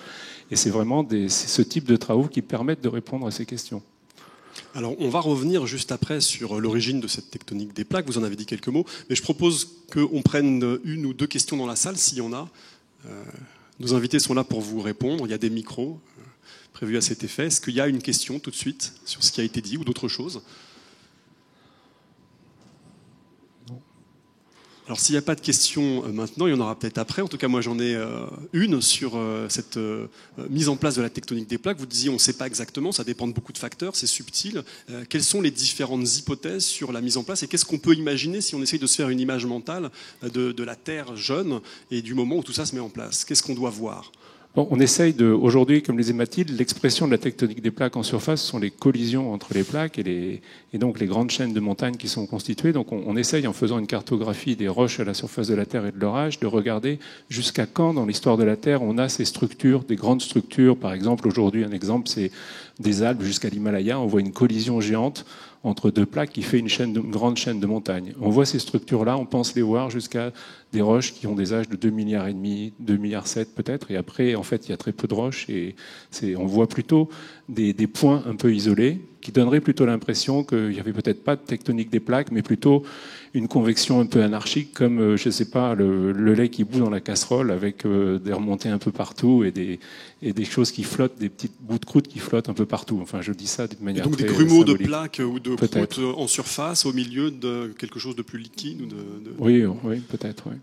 Et c'est vraiment ce type de travaux qui permettent de répondre à ces questions. Alors, on va revenir juste après sur l'origine de cette tectonique des plaques. Vous en avez dit quelques mots, mais je propose qu'on prenne une ou deux questions dans la salle, s'il y en a. Nos invités sont là pour vous répondre. Il y a des micros prévus à cet effet. Est-ce qu'il y a une question tout de suite sur ce qui a été dit ou d'autres choses? Alors s'il n'y a pas de questions maintenant, il y en aura peut-être après. En tout cas, moi j'en ai une sur cette mise en place de la tectonique des plaques. Vous disiez on ne sait pas exactement, ça dépend de beaucoup de facteurs, c'est subtil. Quelles sont les différentes hypothèses sur la mise en place et qu'est-ce qu'on peut imaginer si on essaye de se faire une image mentale de la Terre jeune et du moment où tout ça se met en place? Qu'est-ce qu'on doit voir? Bon, on essaye aujourd'hui, comme les hématites, l'expression de la tectonique des plaques en surface sont les collisions entre les plaques et donc les grandes chaînes de montagnes qui sont constituées. Donc on essaye, en faisant une cartographie des roches à la surface de la Terre et de leur âge, de regarder jusqu'à quand dans l'histoire de la Terre on a ces structures, des grandes structures. Par exemple, aujourd'hui, un exemple, c'est des Alpes jusqu'à l'Himalaya. On voit une collision géante entre deux plaques qui fait une grande chaîne de montagnes. On voit ces structures-là, on pense les voir jusqu'à des roches qui ont des âges de 2,5 milliards, 2,7 milliards peut-être, et après, en fait, il y a très peu de roches, et on voit plutôt des points un peu isolés, qui donneraient plutôt l'impression qu'il n'y avait peut-être pas de tectonique des plaques, mais plutôt une convection un peu anarchique, comme, je ne sais pas, le lait qui bout dans la casserole, avec des remontées un peu partout, et des choses qui flottent, des petits bouts de croûte qui flottent un peu partout. Enfin, je dis ça de manière donc très des grumeaux symbolique. De plaques ou de croûte en surface, au milieu de quelque chose de plus liquide Oui, peut-être, oui.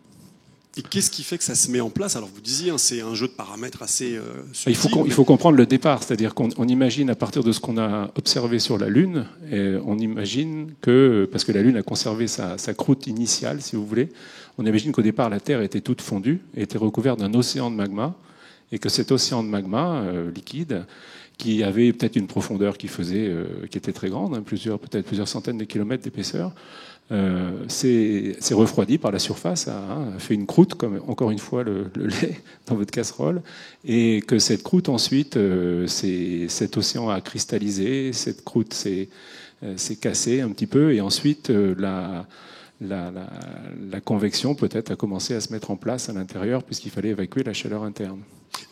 Et qu'est-ce qui fait que ça se met en place? Alors vous disiez, hein, c'est un jeu de paramètres assez subtil. Il faut comprendre le départ, c'est-à-dire qu'on imagine à partir de ce qu'on a observé sur la Lune, et on imagine que, parce que la Lune a conservé sa croûte initiale, si vous voulez, on imagine qu'au départ la Terre était toute fondue, était recouverte d'un océan de magma, et que cet océan de magma liquide, qui avait peut-être une profondeur qui était très grande, hein, peut-être plusieurs centaines de kilomètres d'épaisseur, s'est refroidi par la surface, a fait une croûte, comme encore une fois le lait dans votre casserole, et que cette croûte ensuite, cet océan a cristallisé, cette croûte s'est cassée un petit peu, et ensuite la convection peut-être a commencé à se mettre en place à l'intérieur puisqu'il fallait évacuer la chaleur interne.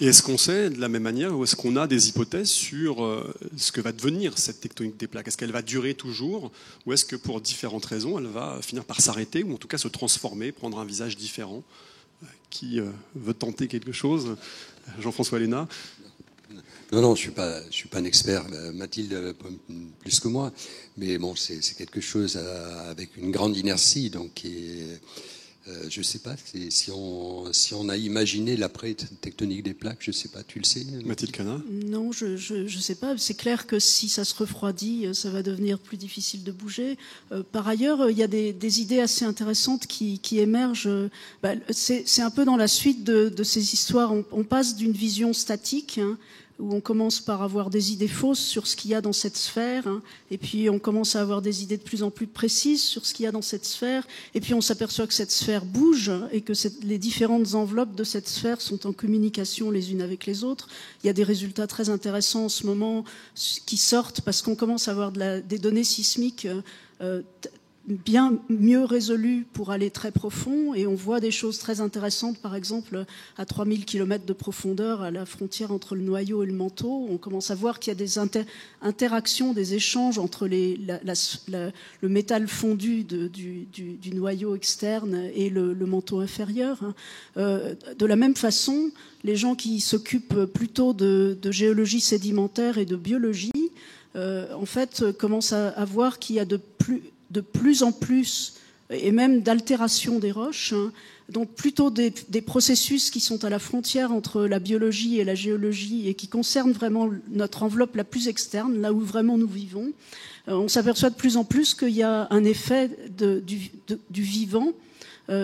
Et est-ce qu'on sait de la même manière, ou est-ce qu'on a des hypothèses sur ce que va devenir cette tectonique des plaques? Est-ce qu'elle va durer toujours, ou est-ce que pour différentes raisons, elle va finir par s'arrêter, ou en tout cas se transformer, prendre un visage différent? Qui veut tenter quelque chose? Jean-François Léna? Non, je suis pas un expert, Mathilde plus que moi, mais bon, c'est quelque chose avec une grande inertie, donc je sais pas si on a imaginé l'après-tectonique des plaques, je sais pas, tu le sais, Mathilde Cana? Non, je sais pas. C'est clair que si ça se refroidit, ça va devenir plus difficile de bouger. Par ailleurs, il y a des idées assez intéressantes qui émergent. C'est un peu dans la suite de ces histoires. On passe d'une vision statique, hein, où on commence par avoir des idées fausses sur ce qu'il y a dans cette sphère, hein, et puis on commence à avoir des idées de plus en plus précises sur ce qu'il y a dans cette sphère, et puis on s'aperçoit que cette sphère bouge et que les différentes enveloppes de cette sphère sont en communication les unes avec les autres. Il y a des résultats très intéressants en ce moment qui sortent parce qu'on commence à avoir des données sismiques bien mieux résolues pour aller très profond, et on voit des choses très intéressantes, par exemple à 3000 km de profondeur à la frontière entre le noyau et le manteau. On commence à voir qu'il y a des interactions, des échanges entre le métal fondu du noyau externe et le manteau inférieur. De la même façon, les gens qui s'occupent plutôt de géologie sédimentaire et de biologie en fait commencent à voir qu'il y a de plus en plus, et même d'altération des roches, hein, donc plutôt des processus qui sont à la frontière entre la biologie et la géologie et qui concernent vraiment notre enveloppe la plus externe, là où vraiment nous vivons. On s'aperçoit de plus en plus qu'il y a un effet du vivant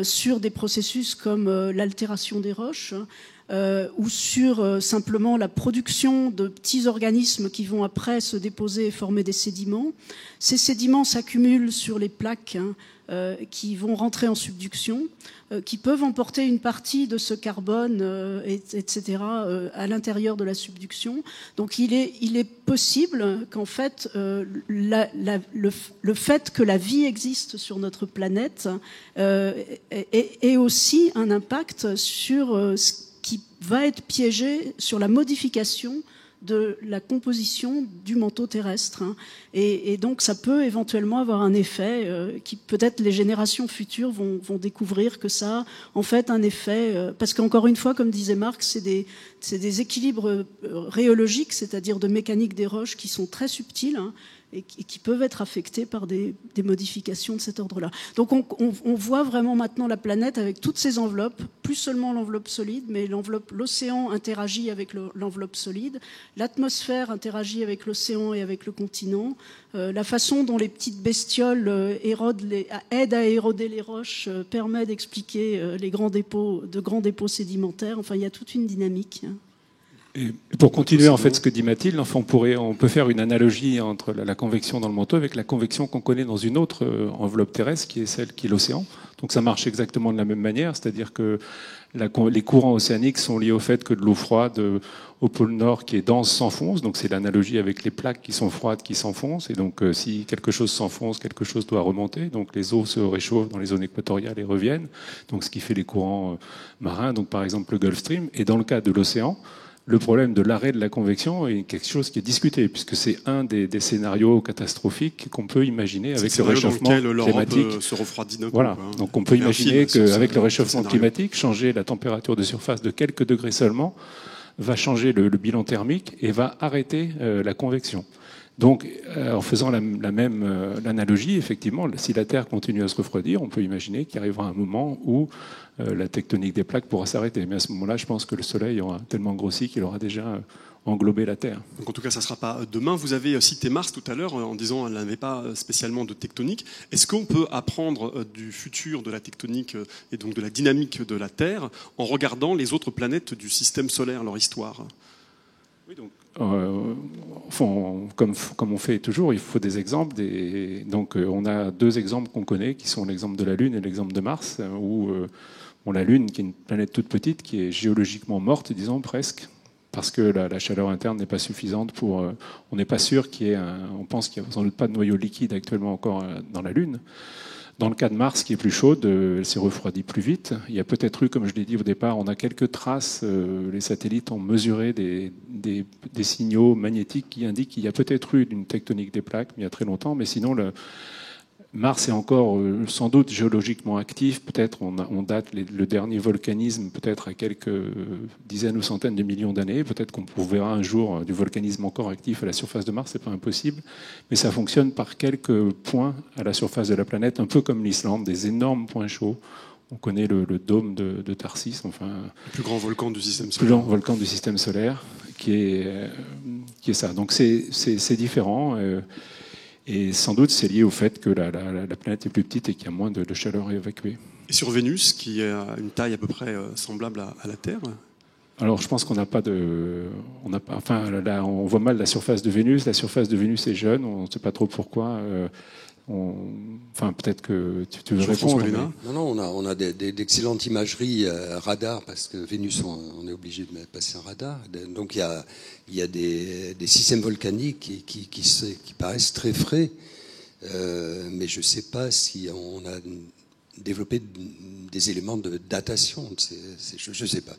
sur des processus comme l'altération des roches, ou sur simplement la production de petits organismes qui vont après se déposer et former des sédiments. Ces sédiments s'accumulent sur les plaques, hein, qui vont rentrer en subduction, qui peuvent emporter une partie de ce carbone, etc., à l'intérieur de la subduction. Donc il est possible qu'en fait, le fait que la vie existe sur notre planète ait aussi un impact sur ce qui va être piégé sur la modification de la composition du manteau terrestre. Hein. Et donc ça peut éventuellement avoir un effet qui peut-être les générations futures vont découvrir que ça a en fait un effet, parce qu'encore une fois, comme disait Marc, c'est des équilibres rhéologiques, c'est-à-dire de mécanique des roches qui sont très subtils, hein, et qui peuvent être affectés par des modifications de cet ordre-là. Donc on voit vraiment maintenant la planète avec toutes ces enveloppes, plus seulement l'enveloppe solide, mais l'océan interagit avec l'enveloppe solide, l'atmosphère interagit avec l'océan et avec le continent, la façon dont les petites bestioles aident à éroder les roches permet d'expliquer les grands dépôts sédimentaires. Enfin, il y a toute une dynamique. Et pour continuer en fait ce que dit Mathilde, enfin, on peut faire une analogie entre la convection dans le manteau avec la convection qu'on connaît dans une autre enveloppe terrestre qui est celle qui est l'océan. Donc ça marche exactement de la même manière, c'est-à-dire que les courants océaniques sont liés au fait que de l'eau froide au pôle Nord qui est dense s'enfonce. Donc c'est l'analogie avec les plaques qui sont froides qui s'enfoncent. Et donc si quelque chose s'enfonce, quelque chose doit remonter. Donc les eaux se réchauffent dans les zones équatoriales et reviennent. Donc ce qui fait les courants marins. Donc par exemple le Gulf Stream. Et dans le cas de l'océan, le problème de l'arrêt de la convection est quelque chose qui est discuté, puisque c'est un des scénarios catastrophiques qu'on peut imaginer avec le réchauffement climatique. Se refroidit d'un coup, voilà. quoi. Donc on peut imaginer qu'avec le réchauffement climatique, changer la température de surface de quelques degrés seulement va changer le bilan thermique et va arrêter la convection. Donc, en faisant l'analogie, effectivement, si la Terre continue à se refroidir, on peut imaginer qu'il arrivera un moment où la tectonique des plaques pourra s'arrêter. Mais à ce moment-là, je pense que le Soleil aura tellement grossi qu'il aura déjà englobé la Terre. Donc en tout cas, ça ne sera pas demain. Vous avez cité Mars tout à l'heure en disant qu'elle n'avait pas spécialement de tectonique. Est-ce qu'on peut apprendre du futur de la tectonique et donc de la dynamique de la Terre en regardant les autres planètes du système solaire, leur histoire ? Oui, donc, comme on fait toujours, il faut des exemples. Donc, on a deux exemples qu'on connaît, qui sont l'exemple de la Lune et l'exemple de Mars, où la Lune, qui est une planète toute petite, qui est géologiquement morte, disons presque, parce que la chaleur interne n'est pas suffisante pour. On n'est pas sûr qu'il y ait on pense qu'il n'y a sans doute pas de noyau liquide actuellement encore dans la Lune. Dans le cas de Mars, qui est plus chaude, elle s'est refroidie plus vite. Il y a peut-être eu, comme je l'ai dit au départ, on a quelques traces. Les satellites ont mesuré des signaux magnétiques qui indiquent qu'il y a peut-être eu une tectonique des plaques, mais il y a très longtemps. Mais sinon, Mars est encore sans doute géologiquement actif. Peut-être on date le dernier volcanisme peut-être à quelques dizaines ou centaines de millions d'années. Peut-être qu'on verra un jour du volcanisme encore actif à la surface de Mars. C'est pas impossible, mais ça fonctionne par quelques points à la surface de la planète, un peu comme l'Islande, des énormes points chauds. On connaît le dôme de Tharsis, enfin le plus grand volcan du système solaire. Le plus grand volcan du système solaire, qui est ça. Donc c'est différent. Et sans doute, c'est lié au fait que la planète est plus petite et qu'il y a moins de chaleur à évacuer. Et sur Vénus, qui a une taille à peu près semblable à la Terre ? Alors, je pense qu'on n'a pas de... on voit mal la surface de Vénus. La surface de Vénus est jeune, on ne sait pas trop pourquoi. Peut-être que tu veux répondre. Mais... Non, on a d'excellentes imageries radar, parce que Vénus, on est obligé de passer un radar. Donc il y a des systèmes volcaniques qui paraissent très frais, mais je ne sais pas si on a développé des éléments de datation. Je ne sais pas.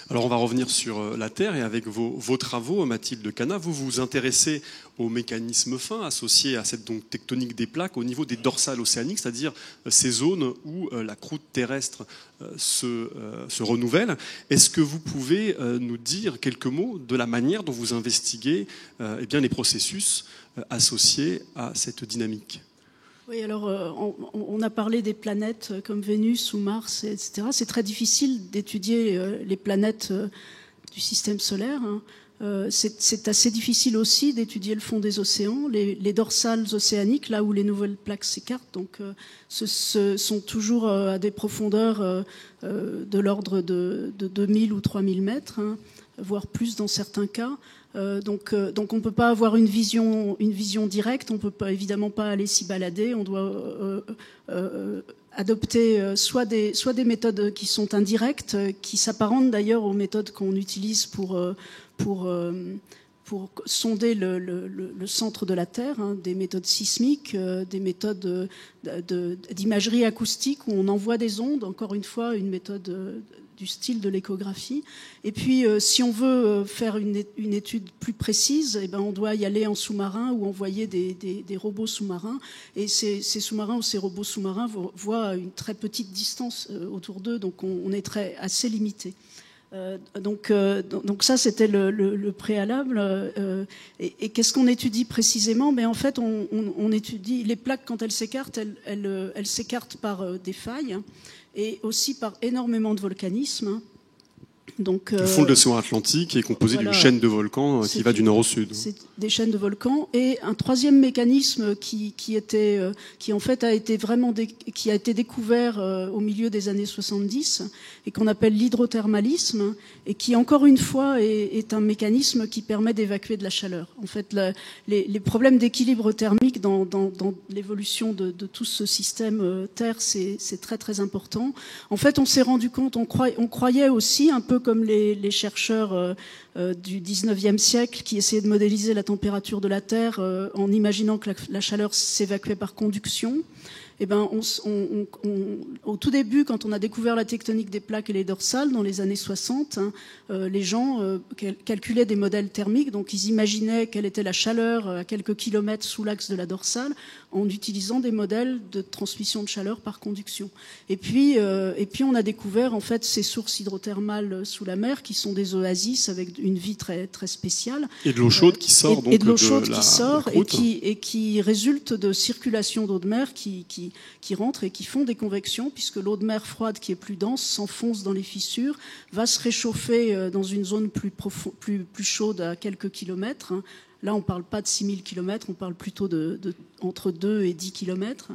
Alors on va revenir sur la Terre et avec vos travaux, Mathilde Cana, vous vous intéressez aux mécanismes fins associés à cette donc, tectonique des plaques au niveau des dorsales océaniques, c'est-à-dire ces zones où la croûte terrestre se renouvelle. Est-ce que vous pouvez nous dire quelques mots de la manière dont vous investiguez les processus associés à cette dynamique ? Oui, alors on a parlé des planètes comme Vénus ou Mars, etc. C'est très difficile d'étudier les planètes du système solaire. C'est assez difficile aussi d'étudier le fond des océans, les dorsales océaniques, là où les nouvelles plaques s'écartent. Donc, ce sont toujours à des profondeurs de l'ordre de 2000 ou 3000 mètres, voire plus dans certains cas. Donc on ne peut pas avoir une vision directe, on ne peut évidemment pas aller s'y balader, on doit adopter soit des méthodes qui sont indirectes, qui s'apparentent d'ailleurs aux méthodes qu'on utilise pour sonder le centre de la Terre, des méthodes sismiques, des méthodes d'imagerie acoustique où on envoie des ondes, encore une fois une méthode du style de l'échographie. Et puis, si on veut faire une étude plus précise, on doit y aller en sous-marin ou envoyer des robots sous-marins. Et ces sous-marins ou ces robots sous-marins voient à une très petite distance autour d'eux, donc on est assez limité. Donc ça, c'était le préalable. Et qu'est-ce qu'on étudie précisément ? En fait, on étudie les plaques quand elles s'écartent. Elles s'écartent par des failles et aussi par énormément de volcanisme. Donc, le fond de l'océan Atlantique est composé d'une chaîne de volcans qui va du nord au sud. C'est des chaînes de volcans. Et un troisième mécanisme qui en fait a été découvert au milieu des années 70 et qu'on appelle l'hydrothermalisme et qui, encore une fois, est un mécanisme qui permet d'évacuer de la chaleur. En fait, les problèmes d'équilibre thermique dans l'évolution de tout ce système Terre, c'est très très important. En fait, on s'est rendu compte, on croyait aussi, un peu comme les chercheurs du 19e siècle qui essayaient de modéliser la température de la Terre en imaginant que la chaleur s'évacuait par conduction. eh ben, au tout début, quand on a découvert la tectonique des plaques et les dorsales, dans les années 60, les gens calculaient des modèles thermiques, donc ils imaginaient quelle était la chaleur à quelques kilomètres sous l'axe de la dorsale, en utilisant des modèles de transmission de chaleur par conduction. Et puis on a découvert en fait ces sources hydrothermales sous la mer, qui sont des oasis avec une vie très, très spéciale. Et de l'eau chaude qui sort, donc, et de l'eau chaude qui sort et qui résulte de circulation d'eau de mer qui rentrent et qui font des convections, puisque l'eau de mer froide qui est plus dense s'enfonce dans les fissures, va se réchauffer dans une zone plus chaude à quelques kilomètres. Là, on ne parle pas de 6000 km, on parle plutôt entre 2 et 10 km,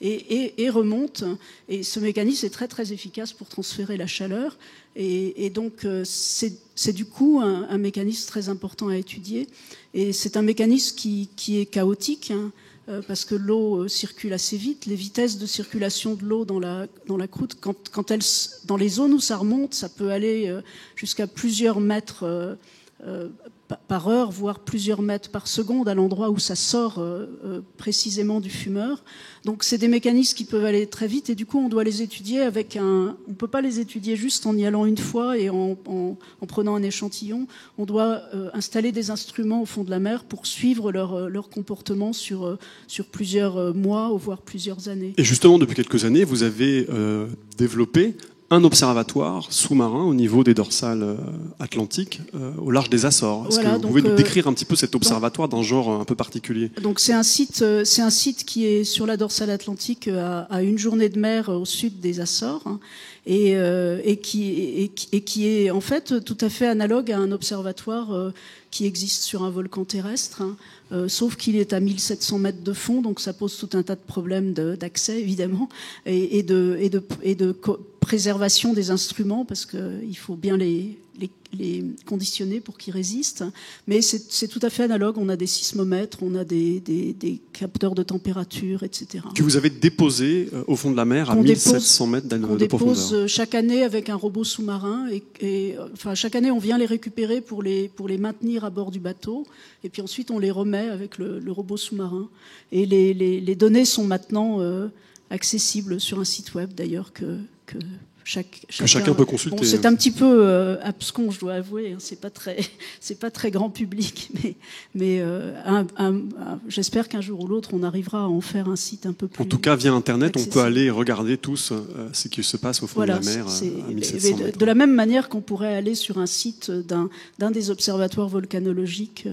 et remonte. Et ce mécanisme est très, très efficace pour transférer la chaleur. Et donc, c'est du coup un mécanisme très important à étudier. Et c'est un mécanisme qui est chaotique, parce que l'eau circule assez vite. Les vitesses de circulation de l'eau dans la croûte, quand elle, dans les zones où ça remonte, ça peut aller jusqu'à plusieurs mètres par heure, voire plusieurs mètres par seconde à l'endroit où ça sort précisément du fumeur. Donc c'est des mécanismes qui peuvent aller très vite, et du coup on doit les étudier on ne peut pas les étudier juste en y allant une fois et en prenant un échantillon. On doit installer des instruments au fond de la mer pour suivre leur comportement sur plusieurs mois, voire plusieurs années. Et justement, depuis quelques années, vous avez développé un observatoire sous-marin au niveau des dorsales atlantiques, au large des Açores. Est-ce que vous pouvez nous décrire un petit peu cet observatoire d'un genre un peu particulier? Donc c'est un site qui est sur la dorsale atlantique à une journée de mer au sud des Açores, et qui est en fait tout à fait analogue à un observatoire qui existe sur un volcan terrestre, sauf qu'il est à 1700 mètres de fond, donc ça pose tout un tas de problèmes d'accès évidemment, et de préservation des instruments, parce qu'il faut bien les conditionner pour qu'ils résistent. Mais c'est tout à fait analogue. On a des sismomètres, on a des capteurs de température, etc. Que vous avez déposé au fond de la mer à 1700 mètres de profondeur. On dépose chaque année avec un robot sous-marin. Enfin, chaque année, on vient les récupérer pour les maintenir à bord du bateau. Et puis ensuite, on les remet avec le robot sous-marin. Et les données sont maintenant accessibles sur un site web, d'ailleurs, que chacun peut consulter. Bon, c'est un petit peu abscon, je dois avouer. C'est pas très grand public, mais j'espère qu'un jour ou l'autre, on arrivera à en faire un site un peu plus. En tout cas, via Internet, accessible. On peut aller regarder tous ce qui se passe au fond de la mer à 1700 mètres. De la même manière qu'on pourrait aller sur un site d'un des observatoires volcanologiques.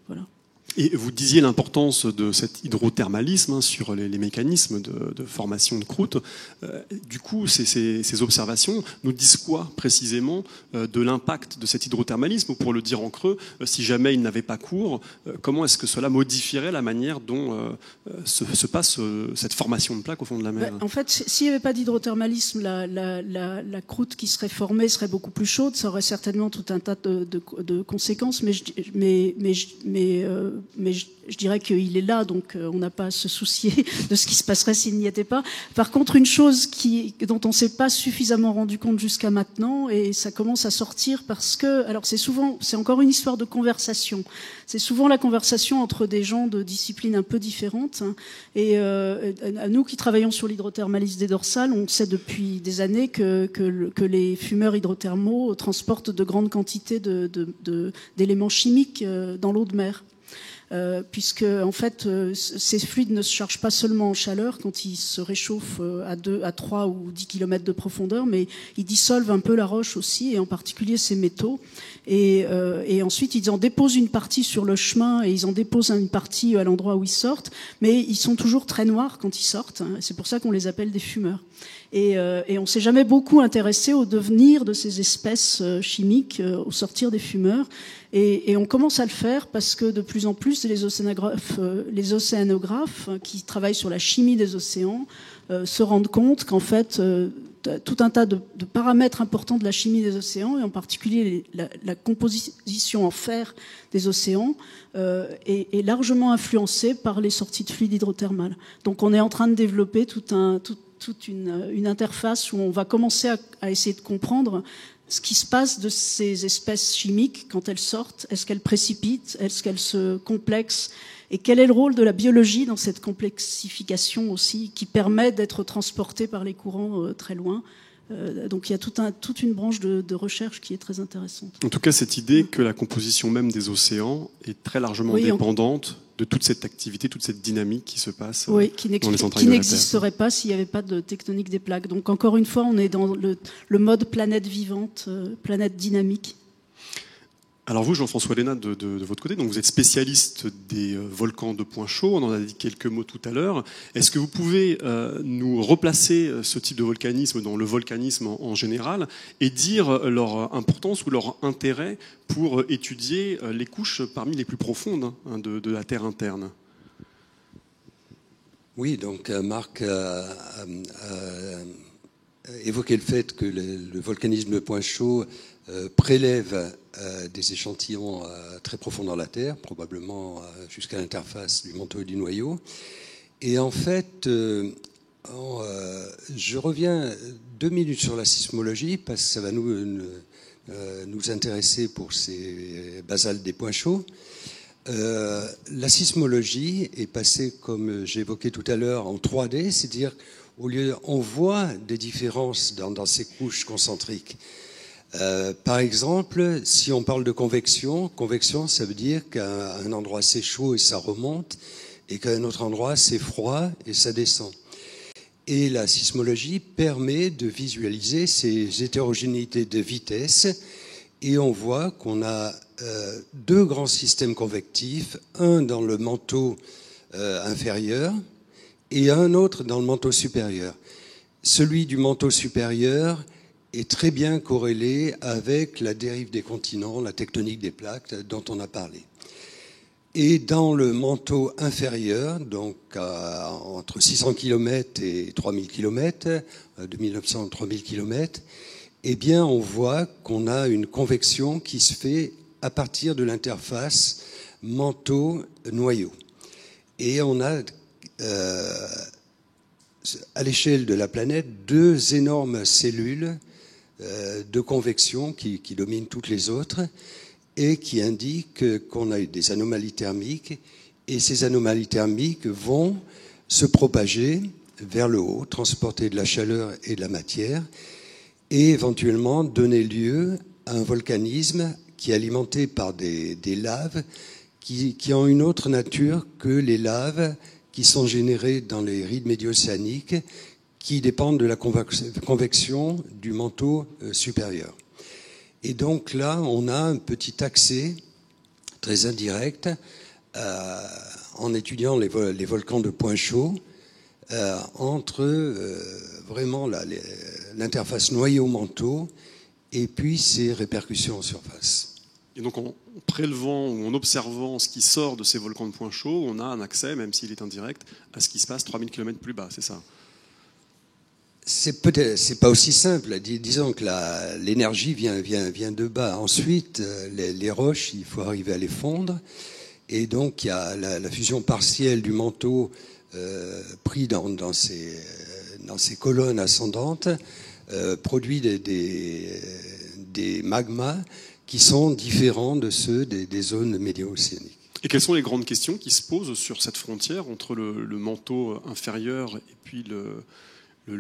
Voilà. Et vous disiez l'importance de cet hydrothermalisme sur les mécanismes de formation de croûte. Du coup, ces observations nous disent quoi précisément de l'impact de cet hydrothermalisme, ou pour le dire en creux, si jamais il n'avait pas cours, comment est-ce que cela modifierait la manière dont se passe cette formation de plaques au fond de la mer? En fait, s'il n'y avait pas d'hydrothermalisme, la croûte qui serait formée serait beaucoup plus chaude. Ça aurait certainement tout un tas de conséquences, mais je dirais qu'il est là, donc on n'a pas à se soucier de ce qui se passerait s'il n'y était pas. Par contre, une chose dont on ne s'est pas suffisamment rendu compte jusqu'à maintenant, et ça commence à sortir parce que, alors c'est encore une histoire de conversation. C'est souvent la conversation entre des gens de disciplines un peu différentes. Et nous qui travaillons sur l'hydrothermalisme des dorsales, on sait depuis des années que les fumeurs hydrothermaux transportent de grandes quantités d'éléments chimiques dans l'eau de mer. Puisque en fait ces fluides ne se chargent pas seulement en chaleur quand ils se réchauffent à 3 ou 10 km de profondeur, mais ils dissolvent un peu la roche aussi, et en particulier ces métaux, et ensuite ils en déposent une partie sur le chemin, et ils en déposent une partie à l'endroit où ils sortent, mais ils sont toujours très noirs quand ils sortent, c'est pour ça qu'on les appelle des fumeurs. Et on ne s'est jamais beaucoup intéressé au devenir de ces espèces chimiques au sortir des fumeurs. Et on commence à le faire parce que de plus en plus, les océanographes qui travaillent sur la chimie des océans se rendent compte qu'en fait, tout un tas de paramètres importants de la chimie des océans, et en particulier la composition en fer des océans, est largement influencée par les sorties de fluides hydrothermales. Donc on est en train de développer toute une interface où on va commencer à essayer de comprendre ce qui se passe de ces espèces chimiques quand elles sortent. Est-ce qu'elles précipitent? Est-ce qu'elles se complexent? Et quel est le rôle de la biologie dans cette complexification aussi, qui permet d'être transporté par les courants très loin? Donc il y a toute une branche de recherche qui est très intéressante. En tout cas, cette idée que la composition même des océans est très largement dépendante de toute cette activité, toute cette dynamique qui se passe dans les entrailles de la Terre. Qui n'existerait pas s'il n'y avait pas de tectonique des plaques. Donc encore une fois, on est dans le mode planète vivante, planète dynamique. Alors vous, Jean-François Lénat, de votre côté, donc vous êtes spécialiste des volcans de points chauds, on en a dit quelques mots tout à l'heure. Est-ce que vous pouvez nous replacer ce type de volcanisme dans le volcanisme en général et dire leur importance ou leur intérêt pour étudier les couches parmi les plus profondes de la Terre interne? Oui, donc Marc a évoqué le fait que le volcanisme de points chauds prélève des échantillons très profonds dans la Terre, probablement jusqu'à l'interface du manteau et du noyau. Et en fait, je reviens 2 minutes sur la sismologie, parce que ça va nous intéresser pour ces basaltes des points chauds. La sismologie est passée, comme j'évoquais tout à l'heure, en 3D, c'est-à-dire au lieu, on voit des différences dans ces couches concentriques. Par exemple, si on parle de convection, ça veut dire qu'à un endroit c'est chaud et ça remonte, et qu'à un autre endroit c'est froid et ça descend. Et la sismologie permet de visualiser ces hétérogénéités de vitesse, et on voit qu'on a 2 grands systèmes convectifs, un dans le manteau inférieur et un autre dans le manteau supérieur. Celui du manteau supérieur est très bien corrélé avec la dérive des continents, la tectonique des plaques dont on a parlé. Et dans le manteau inférieur, donc entre 600 km et 3000 km, 2900 3000 km, eh bien on voit qu'on a une convection qui se fait à partir de l'interface manteau-noyau. Et on a à l'échelle de la planète 2 énormes cellules de convection qui dominent toutes les autres et qui indiquent qu'on a des anomalies thermiques, et ces anomalies thermiques vont se propager vers le haut, transporter de la chaleur et de la matière, et éventuellement donner lieu à un volcanisme qui est alimenté par des laves qui ont une autre nature que les laves qui sont générées dans les rides médio-océaniques, qui dépendent de la convection du manteau supérieur. Et donc là, on a un petit accès très indirect en étudiant les volcans de points chauds entre vraiment l'interface noyau-manteau et puis ses répercussions en surface. Et donc en prélevant ou en observant ce qui sort de ces volcans de points chauds, on a un accès, même s'il est indirect, à ce qui se passe 3000 km plus bas, c'est ça? C'est pas aussi simple. Disons que l'énergie vient de bas. Ensuite, les roches, il faut arriver à les fondre. Et donc, il y a la fusion partielle du manteau pris dans ces colonnes ascendantes, produit des magmas qui sont différents de ceux des zones médio-océaniques. Et quelles sont les grandes questions qui se posent sur cette frontière entre le manteau inférieur et puis le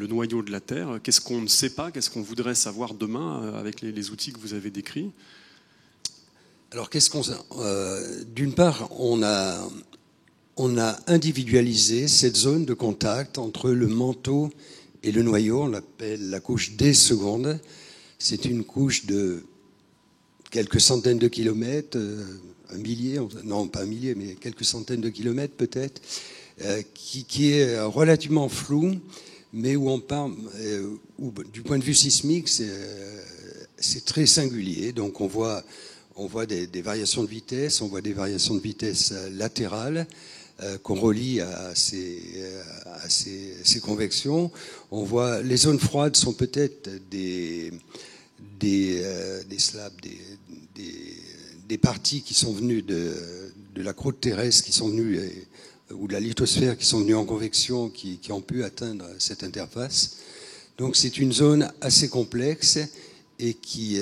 noyau de la Terre? Qu'est-ce qu'on ne sait pas? Qu'est-ce qu'on voudrait savoir demain avec les outils que vous avez décrits? Alors, d'une part, on a individualisé cette zone de contact entre le manteau et le noyau. On l'appelle la couche D seconde. C'est une couche de quelques centaines de kilomètres, un millier, non pas un millier, mais quelques centaines de kilomètres peut-être, qui est relativement floue, mais où on parle, du point de vue sismique, c'est très singulier. Donc on voit des variations de vitesse, on voit des variations de vitesse latérales qu'on relie à ces convections. On voit les zones froides sont peut-être des slabs, des parties qui sont venues de la croûte terrestre, qui sont venues, ou de la lithosphère, qui sont venues en convection, qui ont pu atteindre cette interface. Donc c'est une zone assez complexe et qui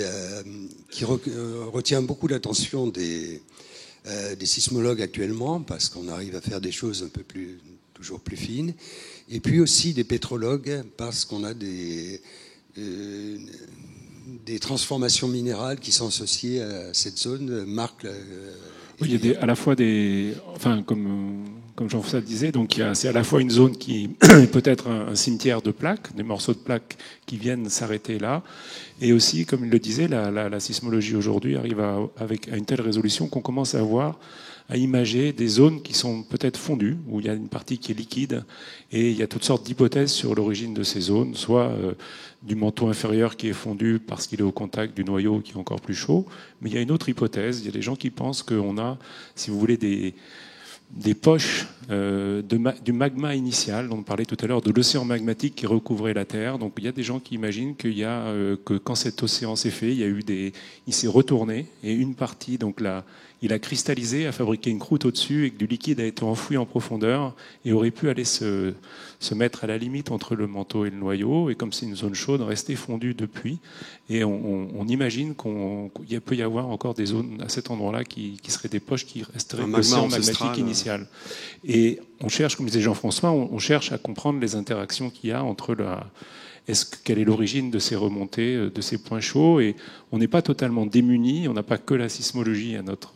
retient beaucoup l'attention des des sismologues actuellement, parce qu'on arrive à faire des choses toujours plus fines, et puis aussi des pétrologues, parce qu'on a des transformations minérales qui sont associées à cette zone, marquent. Oui, il y a à la fois comme Jean-François disait, donc c'est à la fois une zone qui est peut-être un cimetière de plaques, des morceaux de plaques qui viennent s'arrêter là, et aussi, comme il le disait, la sismologie aujourd'hui arrive à une telle résolution qu'on commence à imager des zones qui sont peut-être fondues, où il y a une partie qui est liquide, et il y a toutes sortes d'hypothèses sur l'origine de ces zones, soit du manteau inférieur qui est fondu parce qu'il est au contact du noyau qui est encore plus chaud, mais il y a une autre hypothèse, il y a des gens qui pensent qu'on a, si vous voulez, des poches du magma initial, dont on parlait tout à l'heure, de l'océan magmatique qui recouvrait la Terre. Donc il y a des gens qui imaginent que quand cet océan s'est fait, il s'est retourné, et une partie, donc là, il a cristallisé, a fabriqué une croûte au-dessus, et que du liquide a été enfoui en profondeur et aurait pu aller se mettre à la limite entre le manteau et le noyau, et comme c'est une zone chaude, rester fondue depuis. Et on imagine qu'il peut y avoir encore des zones à cet endroit-là qui seraient des poches qui resteraient l'océan magmatique initial. Et on cherche, comme disait Jean-François, on cherche à comprendre les interactions qu'il y a entre quelle est l'origine de ces remontées, de ces points chauds, et on n'est pas totalement démuni, on n'a pas que la sismologie à notre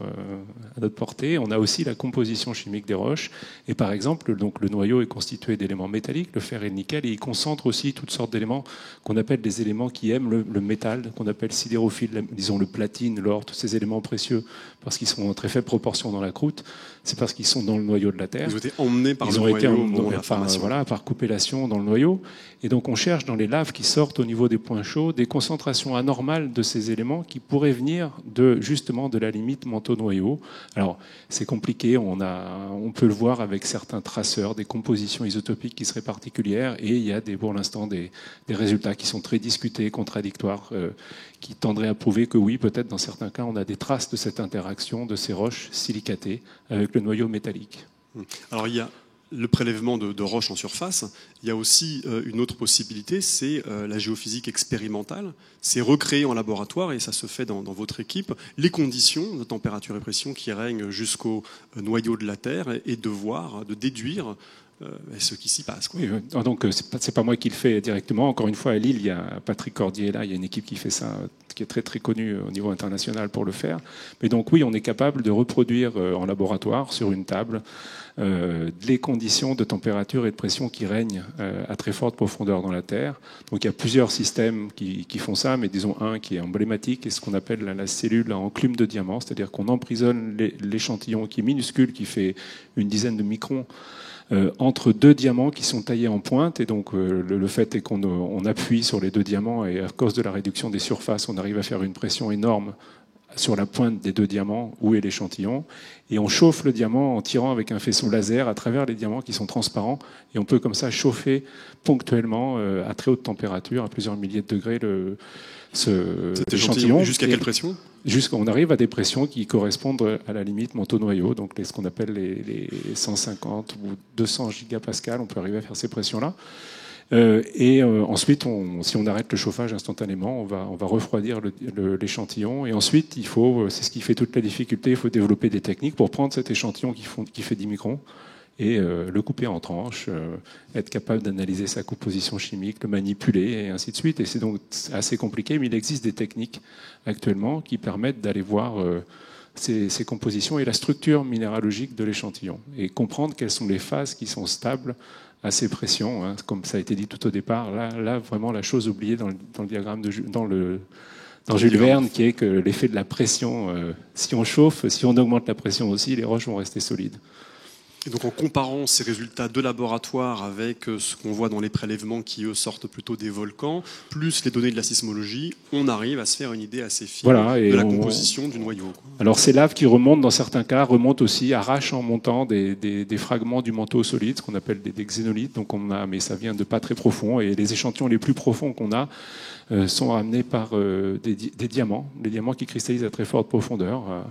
portée, on a aussi la composition chimique des roches, et par exemple, donc, le noyau est constitué d'éléments métalliques, le fer et le nickel, et il concentre aussi toutes sortes d'éléments qu'on appelle des éléments qui aiment le métal, qu'on appelle sidérophiles, disons le platine, l'or, tous ces éléments précieux, parce qu'ils sont en très faible proportion dans la croûte, c'est parce qu'ils sont dans le noyau de la Terre. Ils ont été emmenés par le noyau, par coupellation dans le noyau, et donc on cherche dans les laves qui sortent au niveau des points chauds des concentrations anormales de ces éléments qui pourraient venir justement de la limite manteau-noyau. Alors c'est compliqué, on peut le voir avec certains traceurs, des compositions isotopiques qui seraient particulières, et il y a pour l'instant des résultats qui sont très discutés, contradictoires, qui tendraient à prouver que oui, peut-être dans certains cas, on a des traces de cette interaction de ces roches silicatées avec le noyau métallique. Alors il y a le prélèvement de roches en surface. Il y a aussi une autre possibilité, c'est la géophysique expérimentale. C'est recréer en laboratoire, et ça se fait dans votre équipe, les conditions de température et pression qui règnent jusqu'au noyau de la Terre, et de déduire ce qui s'y passe. Oui, donc c'est pas moi qui le fais directement. Encore une fois, à Lille, il y a Patrick Cordier là, il y a une équipe qui fait ça, qui est très très connue au niveau international pour le faire. Mais donc oui, on est capable de reproduire en laboratoire sur une table les conditions de température et de pression qui règnent à très forte profondeur dans la Terre. Donc il y a plusieurs systèmes qui font ça, mais disons un qui est emblématique, est ce qu'on appelle la cellule à enclume de diamant, c'est-à-dire qu'on emprisonne l'échantillon qui est minuscule, qui fait une dizaine de microns, entre deux diamants qui sont taillés en pointe, et donc le fait est qu'on appuie sur les deux diamants, et à cause de la réduction des surfaces, on arrive à faire une pression énorme sur la pointe des deux diamants où est l'échantillon, et on chauffe le diamant en tirant avec un faisceau laser à travers les diamants qui sont transparents, et on peut comme ça chauffer ponctuellement à très haute température, à plusieurs milliers de degrés, cet échantillon. Jusqu'à quelle pression ? Jusqu'on arrive à des pressions qui correspondent à la limite manteau-noyau, donc ce qu'on appelle les 150 ou 200 gigapascales, on peut arriver à faire ces pressions-là. Ensuite, si on arrête le chauffage instantanément, on va refroidir l'échantillon. Et ensuite, c'est ce qui fait toute la difficulté, il faut développer des techniques pour prendre cet échantillon qui fait 10 microns et le couper en tranches, être capable d'analyser sa composition chimique, le manipuler, et ainsi de suite. Et c'est donc assez compliqué, mais il existe des techniques actuellement qui permettent d'aller voir ces compositions et la structure minéralogique de l'échantillon, et comprendre quelles sont les phases qui sont stables à ces pressions, hein, comme ça a été dit tout au départ. Là vraiment, la chose oubliée dans le diagramme dans Jules Verne, qui est que l'effet de la pression, si on chauffe, si on augmente la pression aussi, les roches vont rester solides. Et donc en comparant ces résultats de laboratoire avec ce qu'on voit dans les prélèvements qui, eux, sortent plutôt des volcans, plus les données de la sismologie, on arrive à se faire une idée assez fine de la composition du noyau. Alors ces laves qui remontent, dans certains cas, remontent aussi, arrachent en montant des fragments du manteau solide, ce qu'on appelle des xénolithes, donc mais ça vient de pas très profond, et les échantillons les plus profonds qu'on a sont ramenés par des diamants, des diamants qui cristallisent à très forte profondeur,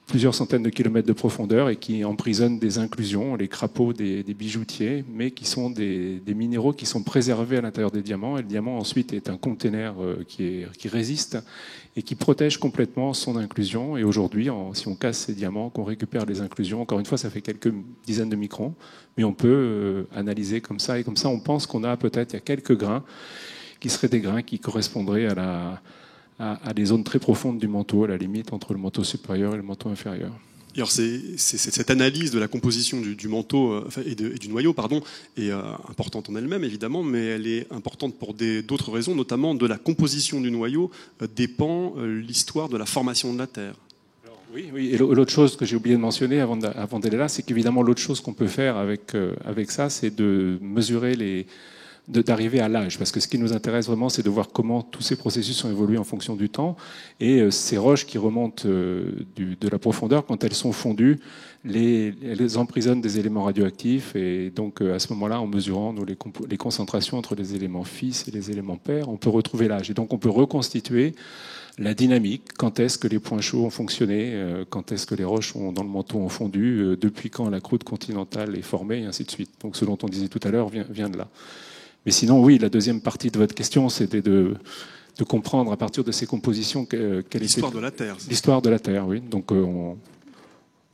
plusieurs centaines de kilomètres de profondeur et qui emprisonnent des inclusions, les crapauds des bijoutiers, mais qui sont des minéraux qui sont préservés à l'intérieur des diamants. Et le diamant ensuite est un conteneur qui résiste et qui protège complètement son inclusion. Et aujourd'hui, si on casse ces diamants, qu'on récupère les inclusions, encore une fois, ça fait quelques dizaines de microns, mais on peut analyser comme ça. Et comme ça, on pense qu'on a peut-être, il y a quelques grains qui seraient des grains qui correspondraient à des zones très profondes du manteau, à la limite entre le manteau supérieur et le manteau inférieur. Et alors cette analyse de la composition du manteau et du noyau, pardon, est importante en elle-même évidemment, mais elle est importante pour d'autres raisons, notamment de la composition du noyau dépend l'histoire de la formation de la Terre. Oui, et l'autre chose que j'ai oublié de mentionner avant d'aller là, c'est qu'évidemment l'autre chose qu'on peut faire avec ça, c'est de mesurer d'arriver à l'âge, parce que ce qui nous intéresse vraiment, c'est de voir comment tous ces processus ont évolué en fonction du temps, et ces roches qui remontent de la profondeur, quand elles sont fondues, elles emprisonnent des éléments radioactifs, et donc à ce moment-là, en mesurant les concentrations entre les éléments fils et les éléments pairs, on peut retrouver l'âge, et donc on peut reconstituer la dynamique, quand est-ce que les points chauds ont fonctionné, quand est-ce que les roches dans le manteau ont fondu, depuis quand la croûte continentale est formée, et ainsi de suite. Donc ce dont on disait tout à l'heure vient de là. Mais sinon, oui, la deuxième partie de votre question, c'était de comprendre à partir de ces compositions quelle était l'histoire de la Terre. L'histoire de la Terre, oui. Donc,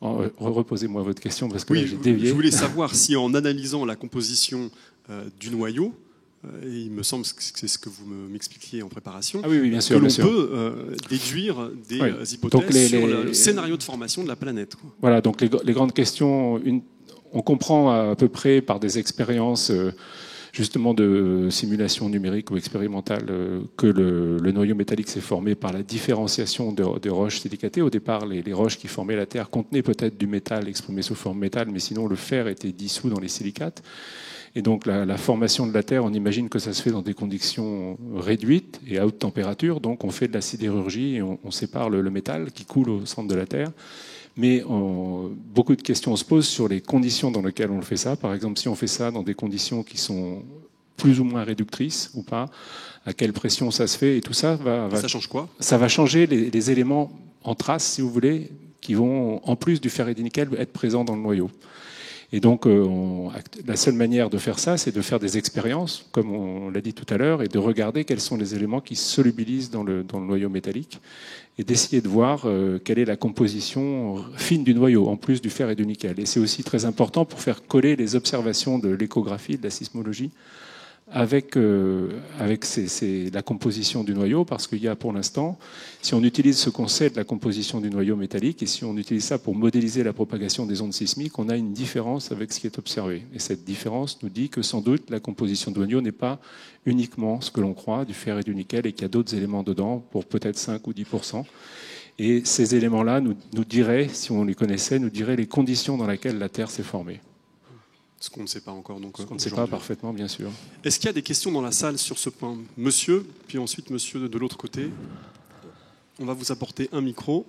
reposez-moi votre question parce que oui, là, j'ai dévié. Je voulais savoir si, en analysant la composition du noyau, et il me semble que c'est ce que vous m'expliquiez en préparation, oui, bien sûr, que l'on peut déduire des hypothèses sur le scénario de formation de la planète. Quoi. Voilà, donc les grandes questions, on comprend à peu près par des expériences justement de simulation numérique ou expérimentale que le noyau métallique s'est formé par la différenciation de roches silicatées. Au départ, les roches qui formaient la Terre contenaient peut-être du métal exprimé sous forme métal, mais sinon le fer était dissous dans les silicates. Et donc la formation de la Terre, on imagine que ça se fait dans des conditions réduites et à haute température. Donc on fait de la sidérurgie et on sépare le métal qui coule au centre de la Terre. Mais beaucoup de questions se posent sur les conditions dans lesquelles on fait ça. Par exemple, si on fait ça dans des conditions qui sont plus ou moins réductrices ou pas, à quelle pression ça se fait, et tout ça ça change quoi? Ça va changer les éléments en trace, si vous voulez, qui vont, en plus du fer et du nickel, être présents dans le noyau. Et donc, la seule manière de faire ça, c'est de faire des expériences, comme on l'a dit tout à l'heure, et de regarder quels sont les éléments qui se solubilisent dans le noyau métallique, et d'essayer de voir quelle est la composition fine du noyau, en plus du fer et du nickel. Et c'est aussi très important pour faire coller les observations de l'échographie, de la sismologie, avec la composition du noyau, parce qu'il y a pour l'instant, si on utilise ce qu'on sait de la composition du noyau métallique, et si on utilise ça pour modéliser la propagation des ondes sismiques, on a une différence avec ce qui est observé. Et cette différence nous dit que sans doute la composition du noyau n'est pas uniquement ce que l'on croit, du fer et du nickel, et qu'il y a d'autres éléments dedans, pour peut-être 5 ou 10%. Et ces éléments-là nous diraient, si on les connaissait, nous diraient les conditions dans lesquelles la Terre s'est formée. Ce qu'on ne sait pas encore. Donc, ce qu'on ne sait pas parfaitement, bien sûr. Est-ce qu'il y a des questions dans la salle sur ce point? Monsieur, puis ensuite monsieur de l'autre côté. On va vous apporter un micro.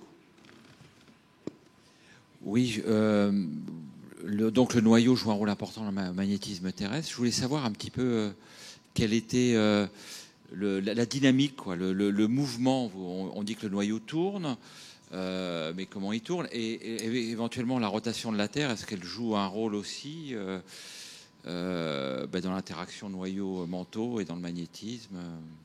Oui, donc le noyau joue un rôle important dans le magnétisme terrestre. Je voulais savoir un petit peu quelle était la dynamique, quoi, le mouvement. On dit que le noyau tourne. Mais comment il tourne et éventuellement la rotation de la Terre, est-ce qu'elle joue un rôle aussi dans l'interaction noyau-manteau et dans le magnétisme?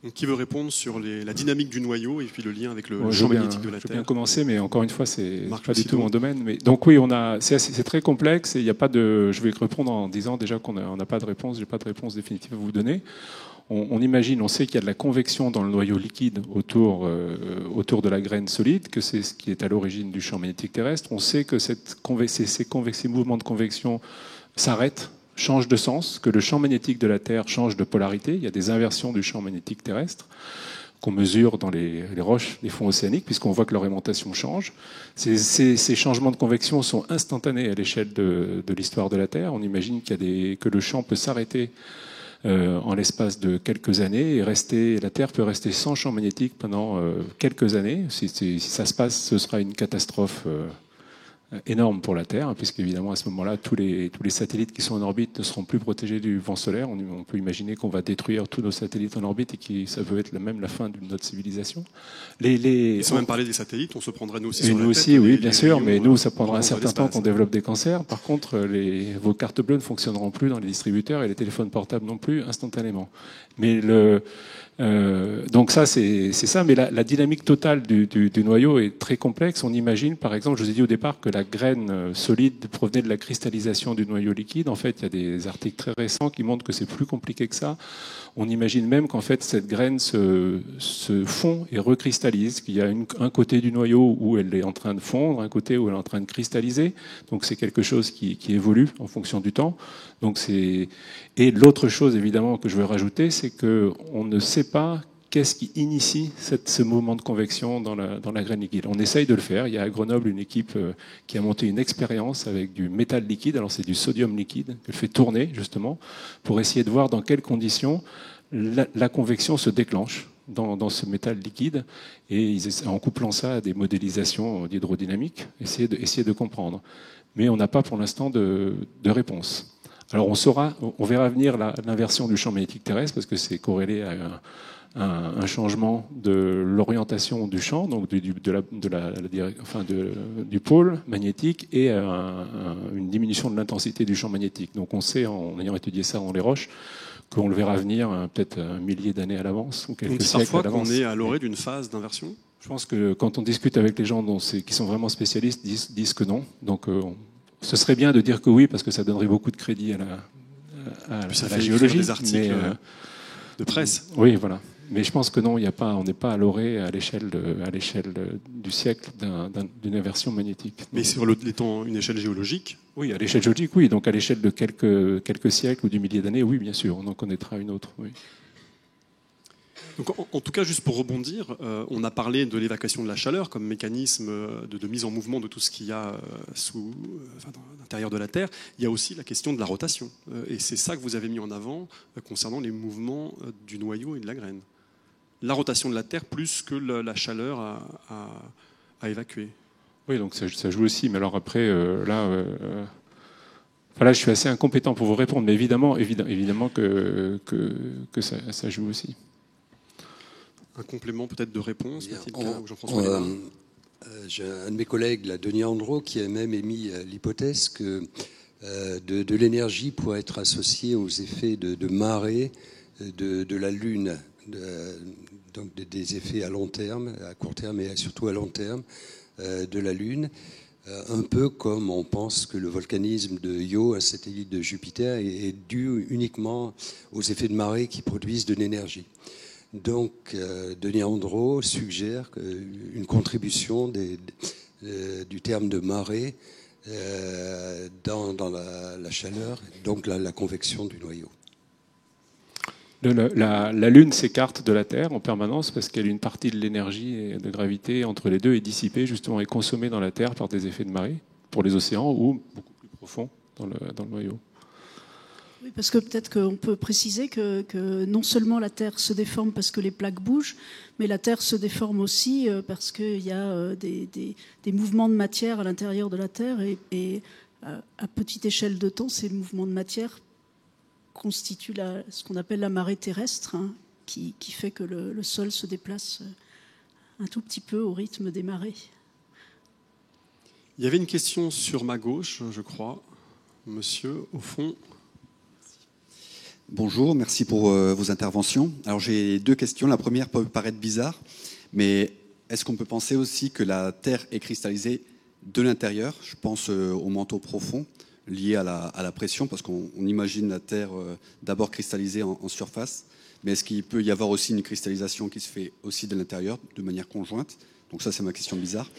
Donc, qui veut répondre sur la dynamique du noyau et puis le lien avec le champ magnétique de la Terre? Je vais bien commencer, mais encore une fois, c'est pas du tout mon domaine. Mais donc oui, c'est très complexe et il n'y a pas de. Je vais répondre en disant déjà qu'on n'a pas de réponse. J'ai pas de réponse définitive à vous donner. On imagine, on sait qu'il y a de la convection dans le noyau liquide autour de la graine solide, que c'est ce qui est à l'origine du champ magnétique terrestre. On sait que ces mouvements de convection s'arrêtent, changent de sens, que le champ magnétique de la Terre change de polarité. Il y a des inversions du champ magnétique terrestre qu'on mesure dans les roches des fonds océaniques, puisqu'on voit que leur aimantation change. Ces changements de convection sont instantanés à l'échelle de l'histoire de la Terre. On imagine que le champ peut s'arrêter en l'espace de quelques années et la Terre peut rester sans champ magnétique pendant quelques années. Si ça se passe, ce sera une catastrophe énorme pour la Terre, puisqu'évidemment à ce moment-là, tous les satellites qui sont en orbite ne seront plus protégés du vent solaire. On peut imaginer qu'on va détruire tous nos satellites en orbite et que ça peut être même la fin de notre civilisation. Sans même parler des satellites, on se prendrait nous aussi sur la tête. Nous aussi, oui, bien sûr, mais nous, ça prendra un certain temps qu'on développe des cancers. Par contre, vos cartes bleues ne fonctionneront plus dans les distributeurs et les téléphones portables non plus instantanément. Mais donc ça, c'est ça. Mais la dynamique totale du noyau est très complexe. On imagine, par exemple, je vous ai dit au départ que la graine solide provenait de la cristallisation du noyau liquide. En fait, il y a des articles très récents qui montrent que c'est plus compliqué que ça. On imagine même qu'en fait, cette graine se fond et recristallise, qu'il y a un côté du noyau où elle est en train de fondre, un côté où elle est en train de cristalliser. Donc c'est quelque chose qui évolue en fonction du temps. Et l'autre chose, évidemment, que je veux rajouter, c'est qu'on ne sait pas qu'est-ce qui initie ce mouvement de convection dans la graine liquide. On essaye de le faire. Il y a à Grenoble une équipe qui a monté une expérience avec du métal liquide. Alors c'est du sodium liquide qu'elle fait tourner, justement, pour essayer de voir dans quelles conditions la convection se déclenche dans ce métal liquide. Et en couplant ça à des modélisations d'hydrodynamique, essayer de comprendre. Mais on n'a pas pour l'instant de réponse. Alors on verra venir l'inversion du champ magnétique terrestre parce que c'est corrélé à un changement de l'orientation du champ, donc du pôle magnétique, et une diminution de l'intensité du champ magnétique. Donc on sait, en ayant étudié ça dans les roches, qu'on le verra venir peut-être un millier d'années à l'avance ou quelques siècles à l'avance. On dit parfois qu'on est à l'orée d'une phase d'inversion. Je pense que quand on discute avec les gens qui sont vraiment spécialistes, disent que non. Donc ce serait bien de dire que oui, parce que ça donnerait beaucoup de crédit à la géologie. Des articles de presse. Oui, voilà. Mais je pense que non, on n'est pas à l'orée à l'échelle du siècle d'une inversion magnétique. Mais sur une échelle géologique. Oui, à l'échelle géologique, oui. Donc à l'échelle de quelques siècles ou du millier d'années, oui, bien sûr, on en connaîtra une autre. Oui. Donc, en tout cas, juste pour rebondir, on a parlé de l'évacuation de la chaleur comme mécanisme de mise en mouvement de tout ce qu'il y a dans l'intérieur de la Terre. Il y a aussi la question de la rotation. Et c'est ça que vous avez mis en avant concernant les mouvements du noyau et de la graine. La rotation de la Terre plus que la chaleur à évacuer. Oui, donc ça joue aussi. Mais alors après, là, je suis assez incompétent pour vous répondre. Mais évidemment que ça joue aussi. Un complément peut-être de réponse, Jean-François. J'ai un de mes collègues, Denis Andro, qui a même émis l'hypothèse que de l'énergie pourrait être associée aux effets de marée de la Lune, donc des effets à long terme, à court terme et surtout à long terme de la Lune, un peu comme on pense que le volcanisme de Io, un satellite de Jupiter, est dû uniquement aux effets de marée qui produisent de l'énergie. Donc, Denis Andro suggère une contribution du terme de marée dans la chaleur, donc la convection du noyau. La Lune s'écarte de la Terre en permanence parce qu'une partie de l'énergie et de gravité entre les deux est dissipée justement et consommée dans la Terre par des effets de marée pour les océans ou beaucoup plus profonds dans le noyau. Oui, parce que peut-être qu'on peut préciser que non seulement la Terre se déforme parce que les plaques bougent, mais la Terre se déforme aussi parce qu'il y a des mouvements de matière à l'intérieur de la Terre et à petite échelle de temps, ces mouvements de matière constituent ce qu'on appelle la marée terrestre, qui fait que le sol se déplace un tout petit peu au rythme des marées. Il y avait une question sur ma gauche, je crois. Monsieur, au fond. Bonjour, merci pour vos interventions. Alors j'ai deux questions. La première peut paraître bizarre, mais est-ce qu'on peut penser aussi que la Terre est cristallisée de l'intérieur? Je pense au manteau profond lié à la pression, parce qu'on imagine la Terre d'abord cristallisée en surface, mais est-ce qu'il peut y avoir aussi une cristallisation qui se fait aussi de l'intérieur, de manière conjointe? Donc ça, c'est ma question bizarre.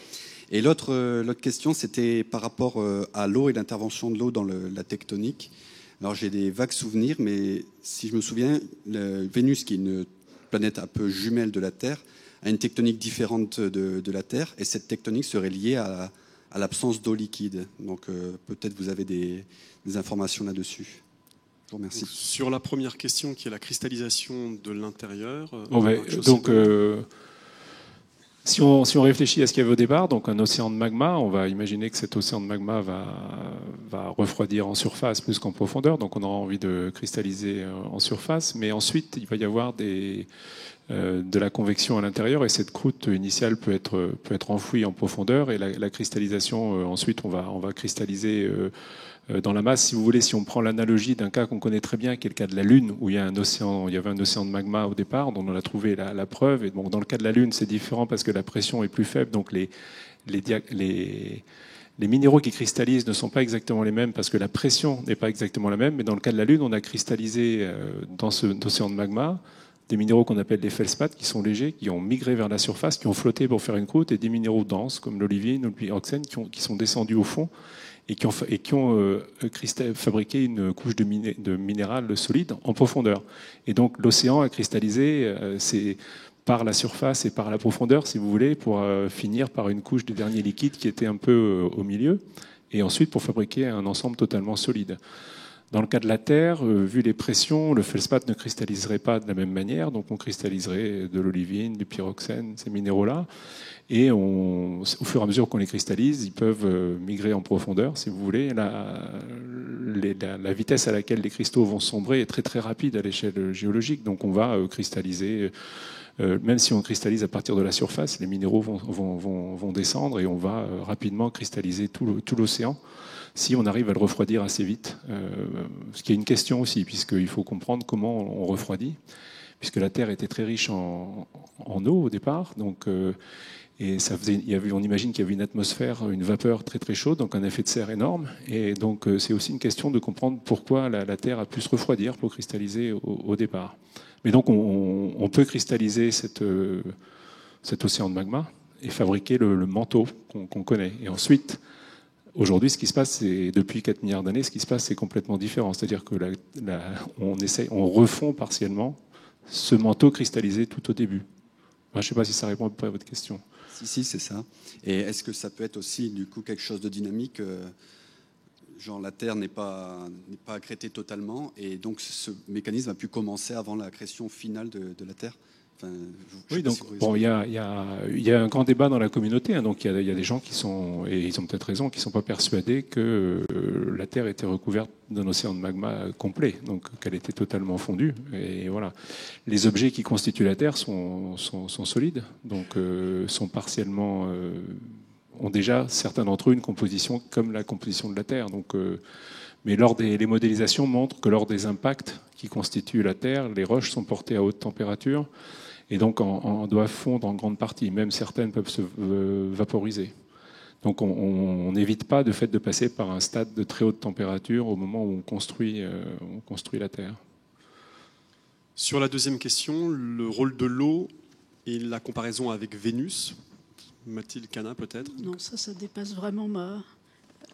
Et l'autre question, c'était par rapport à l'eau et l'intervention de l'eau dans la tectonique. Alors j'ai des vagues souvenirs, mais si je me souviens, Vénus, qui est une planète un peu jumelle de la Terre, a une tectonique différente de la Terre, et cette tectonique serait liée à l'absence d'eau liquide. Donc peut-être vous avez des informations là-dessus. Je vous remercie. Sur la première question, qui est la cristallisation de l'intérieur. Si on réfléchit à ce qu'il y avait au départ, donc un océan de magma, on va imaginer que cet océan de magma va refroidir en surface plus qu'en profondeur, donc on aura envie de cristalliser en surface, mais ensuite il va y avoir de la convection à l'intérieur et cette croûte initiale peut être enfouie en profondeur et la cristallisation, ensuite on va cristalliser dans la masse. Si vous voulez, si on prend l'analogie d'un cas qu'on connaît très bien, qui est le cas de la Lune, où il y avait un océan de magma au départ, dont on a trouvé la preuve. Et bon, dans le cas de la Lune, c'est différent parce que la pression est plus faible, donc les minéraux qui cristallisent ne sont pas exactement les mêmes parce que la pression n'est pas exactement la même. Mais dans le cas de la Lune, on a cristallisé dans cet océan de magma des minéraux qu'on appelle les feldspaths, qui sont légers, qui ont migré vers la surface, qui ont flotté pour faire une croûte, et des minéraux denses comme l'olivine ou le pyroxène qui sont descendus au fond et qui ont fabriqué une couche de minéral solide en profondeur. Et donc l'océan a cristallisé c'est par la surface et par la profondeur, si vous voulez, pour finir par une couche de dernier liquide qui était un peu au milieu, et ensuite pour fabriquer un ensemble totalement solide. Dans le cas de la Terre, vu les pressions, le feldspath ne cristalliserait pas de la même manière, donc on cristalliserait de l'olivine, du pyroxène, ces minéraux-là, et au fur et à mesure qu'on les cristallise, ils peuvent migrer en profondeur, si vous voulez. La vitesse à laquelle les cristaux vont sombrer est très très rapide à l'échelle géologique, donc on va cristalliser, même si on cristallise à partir de la surface, les minéraux vont descendre et on va rapidement cristalliser tout l'océan, si on arrive à le refroidir assez vite. Ce qui est une question aussi, puisqu'il faut comprendre comment on refroidit, puisque la Terre était très riche en eau au départ, donc, et on imagine qu'il y avait une atmosphère, une vapeur très très chaude, donc un effet de serre énorme, et donc c'est aussi une question de comprendre pourquoi la Terre a pu se refroidir pour cristalliser au départ. Mais donc on peut cristalliser cet océan de magma et fabriquer le manteau qu'on connaît. Et ensuite, aujourd'hui, ce qui se passe, c'est depuis 4 milliards d'années, ce qui se passe, c'est complètement différent. C'est-à-dire que on refond partiellement ce manteau cristallisé tout au début. Enfin, je ne sais pas si ça répond à peu près à votre question. Si, c'est ça. Et est-ce que ça peut être aussi, du coup, quelque chose de dynamique genre la Terre n'est pas accrétée totalement, et donc ce mécanisme a pu commencer avant la création finale de la Terre. Enfin, oui, donc bon, il y a un grand débat dans la communauté. Hein, donc il y a des gens qui sont, et ils ont peut-être raison, qui ne sont pas persuadés que la Terre était recouverte d'un océan de magma complet, donc qu'elle était totalement fondue. Et voilà, les objets qui constituent la Terre sont solides, donc sont partiellement ont déjà certains d'entre eux une composition comme la composition de la Terre. Donc, mais les modélisations montrent que lors des impacts qui constituent la Terre, les roches sont portées à haute température et donc doivent fondre en grande partie. Même certaines peuvent se vaporiser. Donc on n'évite pas de fait de passer par un stade de très haute température au moment où on construit la Terre. Sur la deuxième question, le rôle de l'eau et la comparaison avec Vénus. Mathilde Cana, peut-être? Non, ça dépasse vraiment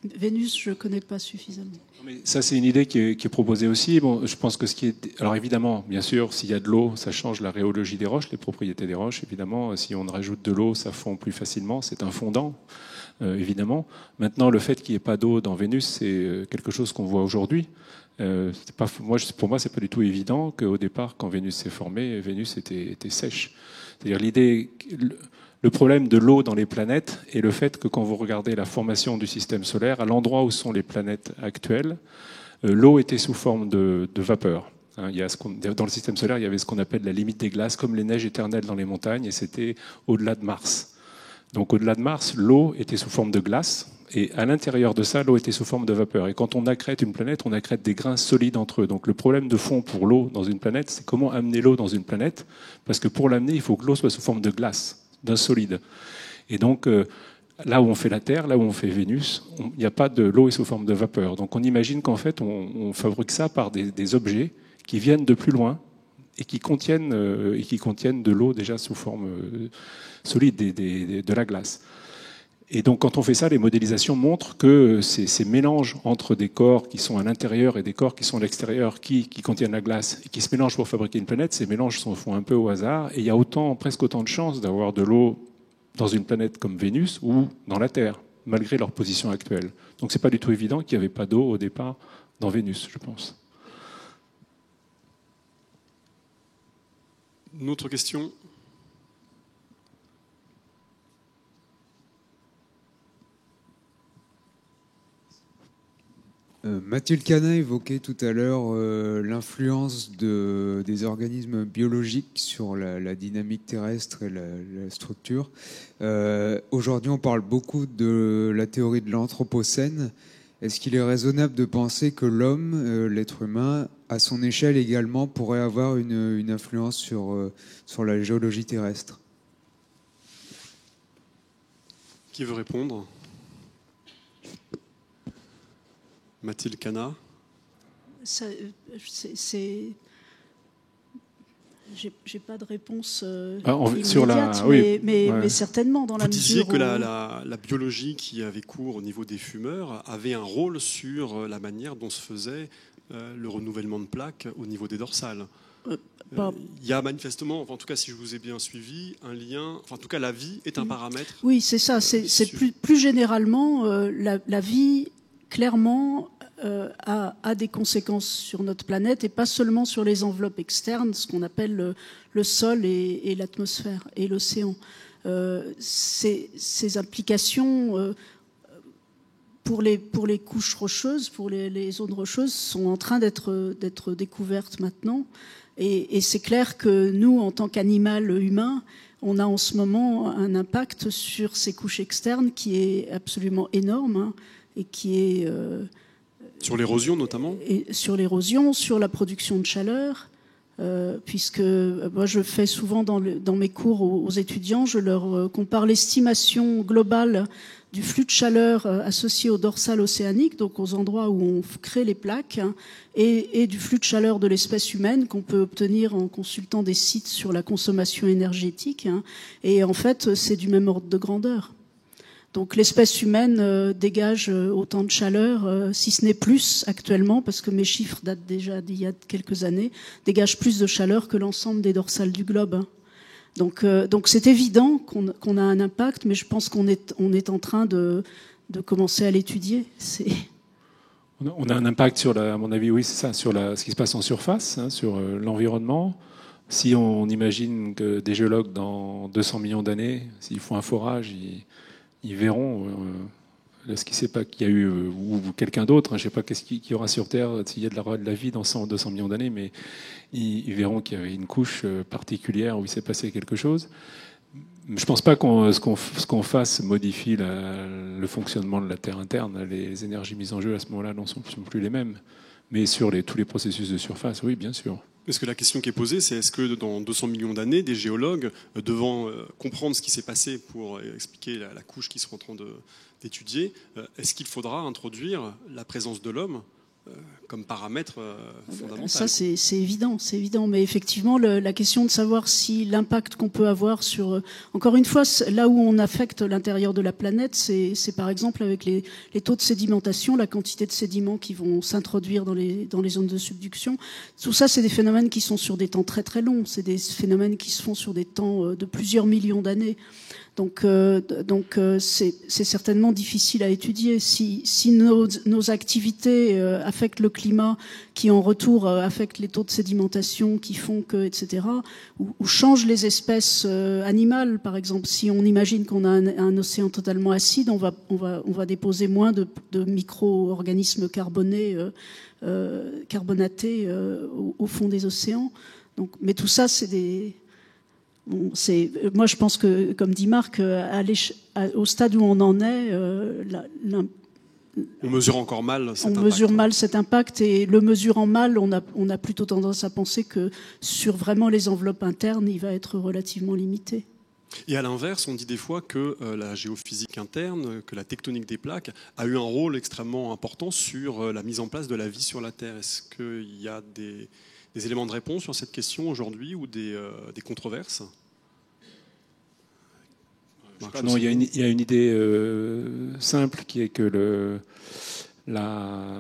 Vénus, je ne connais pas suffisamment. Mais ça, c'est une idée qui est proposée aussi. Bon, je pense que ce qui est... Alors évidemment, bien sûr, s'il y a de l'eau, ça change la rhéologie des roches, les propriétés des roches. Évidemment, si on rajoute de l'eau, ça fond plus facilement. C'est un fondant, évidemment. Maintenant, le fait qu'il n'y ait pas d'eau dans Vénus, c'est quelque chose qu'on voit aujourd'hui. Pour moi, c'est pas du tout évident qu'au départ, quand Vénus s'est formée, Vénus était sèche. C'est-à-dire le problème de l'eau dans les planètes est le fait que quand vous regardez la formation du système solaire, à l'endroit où sont les planètes actuelles, l'eau était sous forme de vapeur. Dans le système solaire, il y avait ce qu'on appelle la limite des glaces, comme les neiges éternelles dans les montagnes, et c'était au-delà de Mars. Donc au-delà de Mars, l'eau était sous forme de glace, et à l'intérieur de ça, l'eau était sous forme de vapeur. Et quand on accrète une planète, on accrète des grains solides entre eux. Donc le problème de fond pour l'eau dans une planète, c'est comment amener l'eau dans une planète, parce que pour l'amener, il faut que l'eau soit sous forme de glace, d'un solide. Et donc, là où on fait la Terre, là où on fait Vénus, il n'y a pas de l'eau est sous forme de vapeur. Donc on imagine qu'en fait, on fabrique ça par des objets qui viennent de plus loin et qui contiennent de l'eau déjà sous forme solide, de la glace. Et donc quand on fait ça, les modélisations montrent que ces mélanges entre des corps qui sont à l'intérieur et des corps qui sont à l'extérieur, qui contiennent la glace et qui se mélangent pour fabriquer une planète, ces mélanges se font un peu au hasard. Et il y a presque autant de chances d'avoir de l'eau dans une planète comme Vénus ou dans la Terre, malgré leur position actuelle. Donc c'est pas du tout évident qu'il n'y avait pas d'eau au départ dans Vénus, je pense. Une autre question? Mathilde Canin évoquait tout à l'heure l'influence des organismes biologiques sur la dynamique terrestre et la structure. Aujourd'hui, on parle beaucoup de la théorie de l'Anthropocène. Est-ce qu'il est raisonnable de penser que l'homme, l'être humain, à son échelle également, pourrait avoir une influence sur la géologie terrestre ? Qui veut répondre ? Mathilde Canin. J'ai pas de réponse sur immédiate, mais certainement dans la mesure. Vous disiez que où... la biologie qui avait cours au niveau des fumeurs avait un rôle sur la manière dont se faisait le renouvellement de plaques au niveau des dorsales. Il y a manifestement, en tout cas si je vous ai bien suivi, un lien, en tout cas la vie est un paramètre. Oui, c'est ça. C'est plus généralement la vie, clairement, a des conséquences sur notre planète et pas seulement sur les enveloppes externes, ce qu'on appelle le sol et l'atmosphère et l'océan. Ces implications pour les couches rocheuses, pour les zones rocheuses, sont en train d'être découvertes maintenant. Et c'est clair que nous, en tant qu'animal humain, on a en ce moment un impact sur ces couches externes qui est absolument énorme, hein, et qui est... sur l'érosion notamment ? Et sur l'érosion, sur la production de chaleur, puisque moi je fais souvent dans mes cours aux étudiants, je leur compare l'estimation globale du flux de chaleur associé au dorsal océanique, donc aux endroits où on crée les plaques, hein, et du flux de chaleur de l'espèce humaine qu'on peut obtenir en consultant des sites sur la consommation énergétique. Hein, et en fait, c'est du même ordre de grandeur. Donc l'espèce humaine dégage autant de chaleur, si ce n'est plus actuellement, parce que mes chiffres datent déjà d'il y a quelques années, dégage plus de chaleur que l'ensemble des dorsales du globe. Hein. Donc c'est évident qu'on a un impact, mais je pense qu'on est en train de commencer à l'étudier. On a un impact sur, à mon avis, oui, c'est ça, sur ce qui se passe en surface, hein, sur l'environnement. Si on imagine que des géologues, dans 200 millions d'années, s'ils font un forage, ils verront ce qui sait pas qu'il y a eu, ou quelqu'un d'autre, hein, je ne sais pas qu'est-ce qu'il y aura sur Terre, s'il y a de la vie dans 200 millions d'années, mais ils verront qu'il y avait une couche particulière où il s'est passé quelque chose. Je ne pense pas que ce qu'on fasse modifie le fonctionnement de la Terre interne. Les énergies mises en jeu à ce moment-là ne sont plus les mêmes. Mais sur tous les processus de surface, oui, bien sûr. Parce que la question qui est posée, c'est est-ce que dans 200 millions d'années, des géologues, devant comprendre ce qui s'est passé pour expliquer la couche qu'ils sont en train d'étudier, est-ce qu'il faudra introduire la présence de l'homme comme paramètre fondamental? Ça, c'est évident. Mais effectivement, la question de savoir si l'impact qu'on peut avoir sur... Encore une fois, là où on affecte l'intérieur de la planète, c'est par exemple avec les taux de sédimentation, la quantité de sédiments qui vont s'introduire dans les zones de subduction. Tout ça, c'est des phénomènes qui sont sur des temps très très longs. C'est des phénomènes qui se font sur des temps de plusieurs millions d'années. Donc c'est certainement difficile à étudier. Si nos activités affectent le climat, qui en retour affectent les taux de sédimentation, qui font que, etc., ou changent les espèces animales, par exemple, si on imagine qu'on a un océan totalement acide, on va déposer moins de micro-organismes carbonés, carbonatés au fond des océans. Donc, mais tout ça, c'est des... Bon, moi, je pense que, comme dit Marc, au stade où on en est, on mesure encore mal cet impact. On mesure mal cet impact, et le mesurant mal, on a plutôt tendance à penser que sur vraiment les enveloppes internes, il va être relativement limité. Et à l'inverse, on dit des fois que la géophysique interne, que la tectonique des plaques a eu un rôle extrêmement important sur la mise en place de la vie sur la Terre. Est-ce qu'il y a des éléments de réponse sur cette question aujourd'hui, ou des controverses? Non, il y a une idée simple qui est que la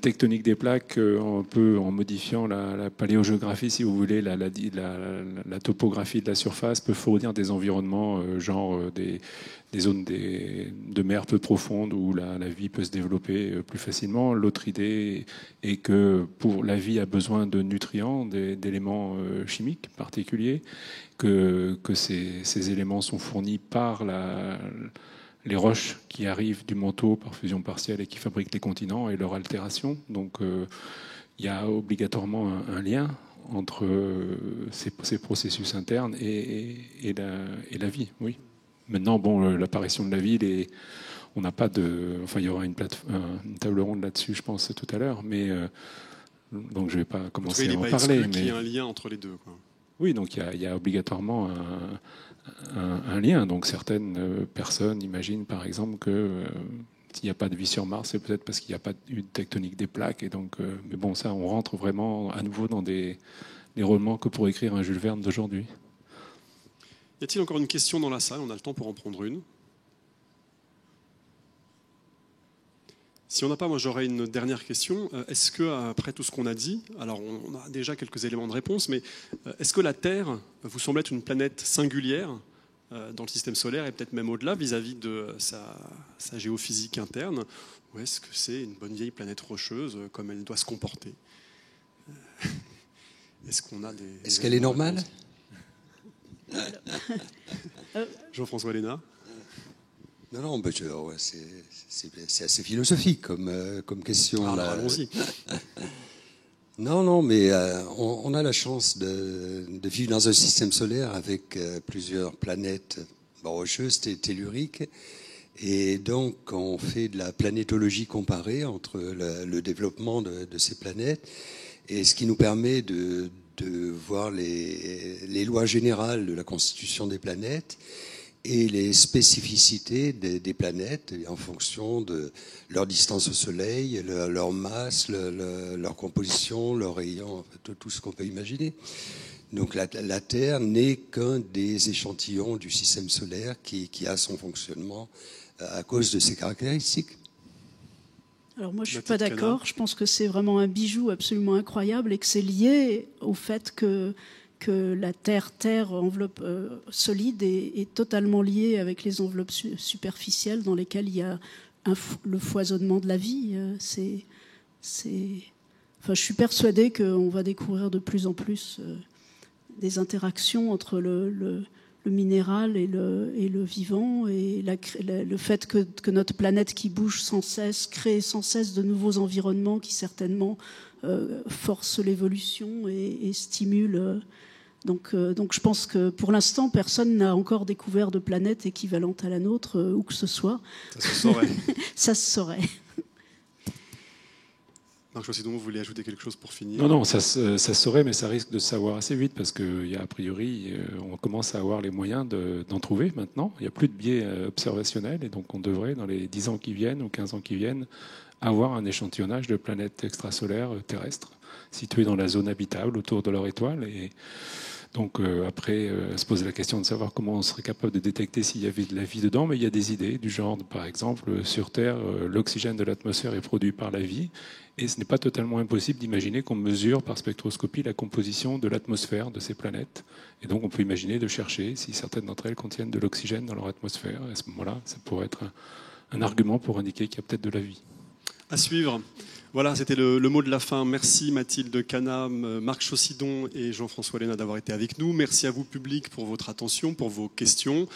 tectonique des plaques, on peut, en modifiant la paléogéographie, si vous voulez, la topographie de la surface, peut fournir des environnements, genre des zones de mer peu profondes où la vie peut se développer plus facilement. L'autre idée est que la vie a besoin de nutriments, d'éléments chimiques particuliers, que ces éléments sont fournis par les roches qui arrivent du manteau par fusion partielle et qui fabriquent les continents et leur altération. Donc il y a obligatoirement un lien entre ces processus internes et la vie, oui. Maintenant, l'apparition de la vie, on n'a pas de... Enfin, il y aura une table ronde là-dessus, je pense, tout à l'heure, mais... donc je ne vais pas commencer à en parler. Mais il y a un lien entre les deux, quoi. Oui, donc il y a obligatoirement un lien. Donc certaines personnes imaginent, par exemple, que s'il n'y a pas de vie sur Mars, c'est peut-être parce qu'il n'y a pas eu de tectonique des plaques. Et donc, mais bon, ça, on rentre vraiment à nouveau dans les romans que pour écrire un Jules Verne d'aujourd'hui. Y a-t-il encore une question dans la salle? On a le temps pour en prendre une. Si on n'a pas, moi j'aurais une dernière question. Est-ce que, après tout ce qu'on a dit, alors on a déjà quelques éléments de réponse, mais est-ce que la Terre vous semble être une planète singulière dans le système solaire et peut-être même au-delà vis-à-vis de sa géophysique interne, ou est-ce que c'est une bonne vieille planète rocheuse comme elle doit se comporter? Est-ce qu'on a des... Est-ce qu'elle est normale? Jean-François Lénard? Non, c'est assez philosophique comme question. Alors, allons-y. Non, mais on a la chance de vivre dans un système solaire avec plusieurs planètes rocheuses, telluriques. Et donc, on fait de la planétologie comparée entre le développement de ces planètes, et ce qui nous permet de voir les lois générales de la constitution des planètes et les spécificités des planètes en fonction de leur distance au Soleil, leur masse, leur composition, leur rayon, tout ce qu'on peut imaginer. Donc la Terre n'est qu'un des échantillons du système solaire qui a son fonctionnement à cause de ses caractéristiques. Alors moi, je ne suis pas d'accord. Je pense que c'est vraiment un bijou absolument incroyable et que c'est lié au fait que la Terre, enveloppe solide, est totalement liée avec les enveloppes superficielles dans lesquelles il y a le foisonnement de la vie. Enfin, je suis persuadée qu'on va découvrir de plus en plus des interactions entre le minéral et le vivant, et le fait que notre planète qui bouge sans cesse crée sans cesse de nouveaux environnements qui certainement forcent l'évolution et stimulent. Donc je pense que pour l'instant, personne n'a encore découvert de planète équivalente à la nôtre, où que ce soit. Ça se saurait. Ça se saurait. Marc-José Domon, vous voulez ajouter quelque chose pour finir? Non, ça se saurait, mais ça risque de se savoir assez vite parce qu'a priori, on commence à avoir les moyens d'en trouver maintenant. Il n'y a plus de biais observationnels et donc on devrait, dans les 10 ans qui viennent ou 15 ans qui viennent, avoir un échantillonnage de planètes extrasolaires terrestres situées dans la zone habitable autour de leur étoile. Et donc après, se poser la question de savoir comment on serait capable de détecter s'il y avait de la vie dedans, mais il y a des idées du genre, par exemple, sur Terre, l'oxygène de l'atmosphère est produit par la vie, et ce n'est pas totalement impossible d'imaginer qu'on mesure par spectroscopie la composition de l'atmosphère de ces planètes. Et donc on peut imaginer de chercher si certaines d'entre elles contiennent de l'oxygène dans leur atmosphère. Et à ce moment-là, ça pourrait être un argument pour indiquer qu'il y a peut-être de la vie. À suivre. Voilà, c'était le mot de la fin. Merci Mathilde Canam, Marc Chaussidon et Jean-François Lénard d'avoir été avec nous. Merci à vous, public, pour votre attention, pour vos questions.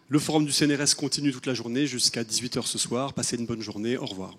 Le forum du CNRS continue toute la journée jusqu'à 18h ce soir. Passez une bonne journée. Au revoir.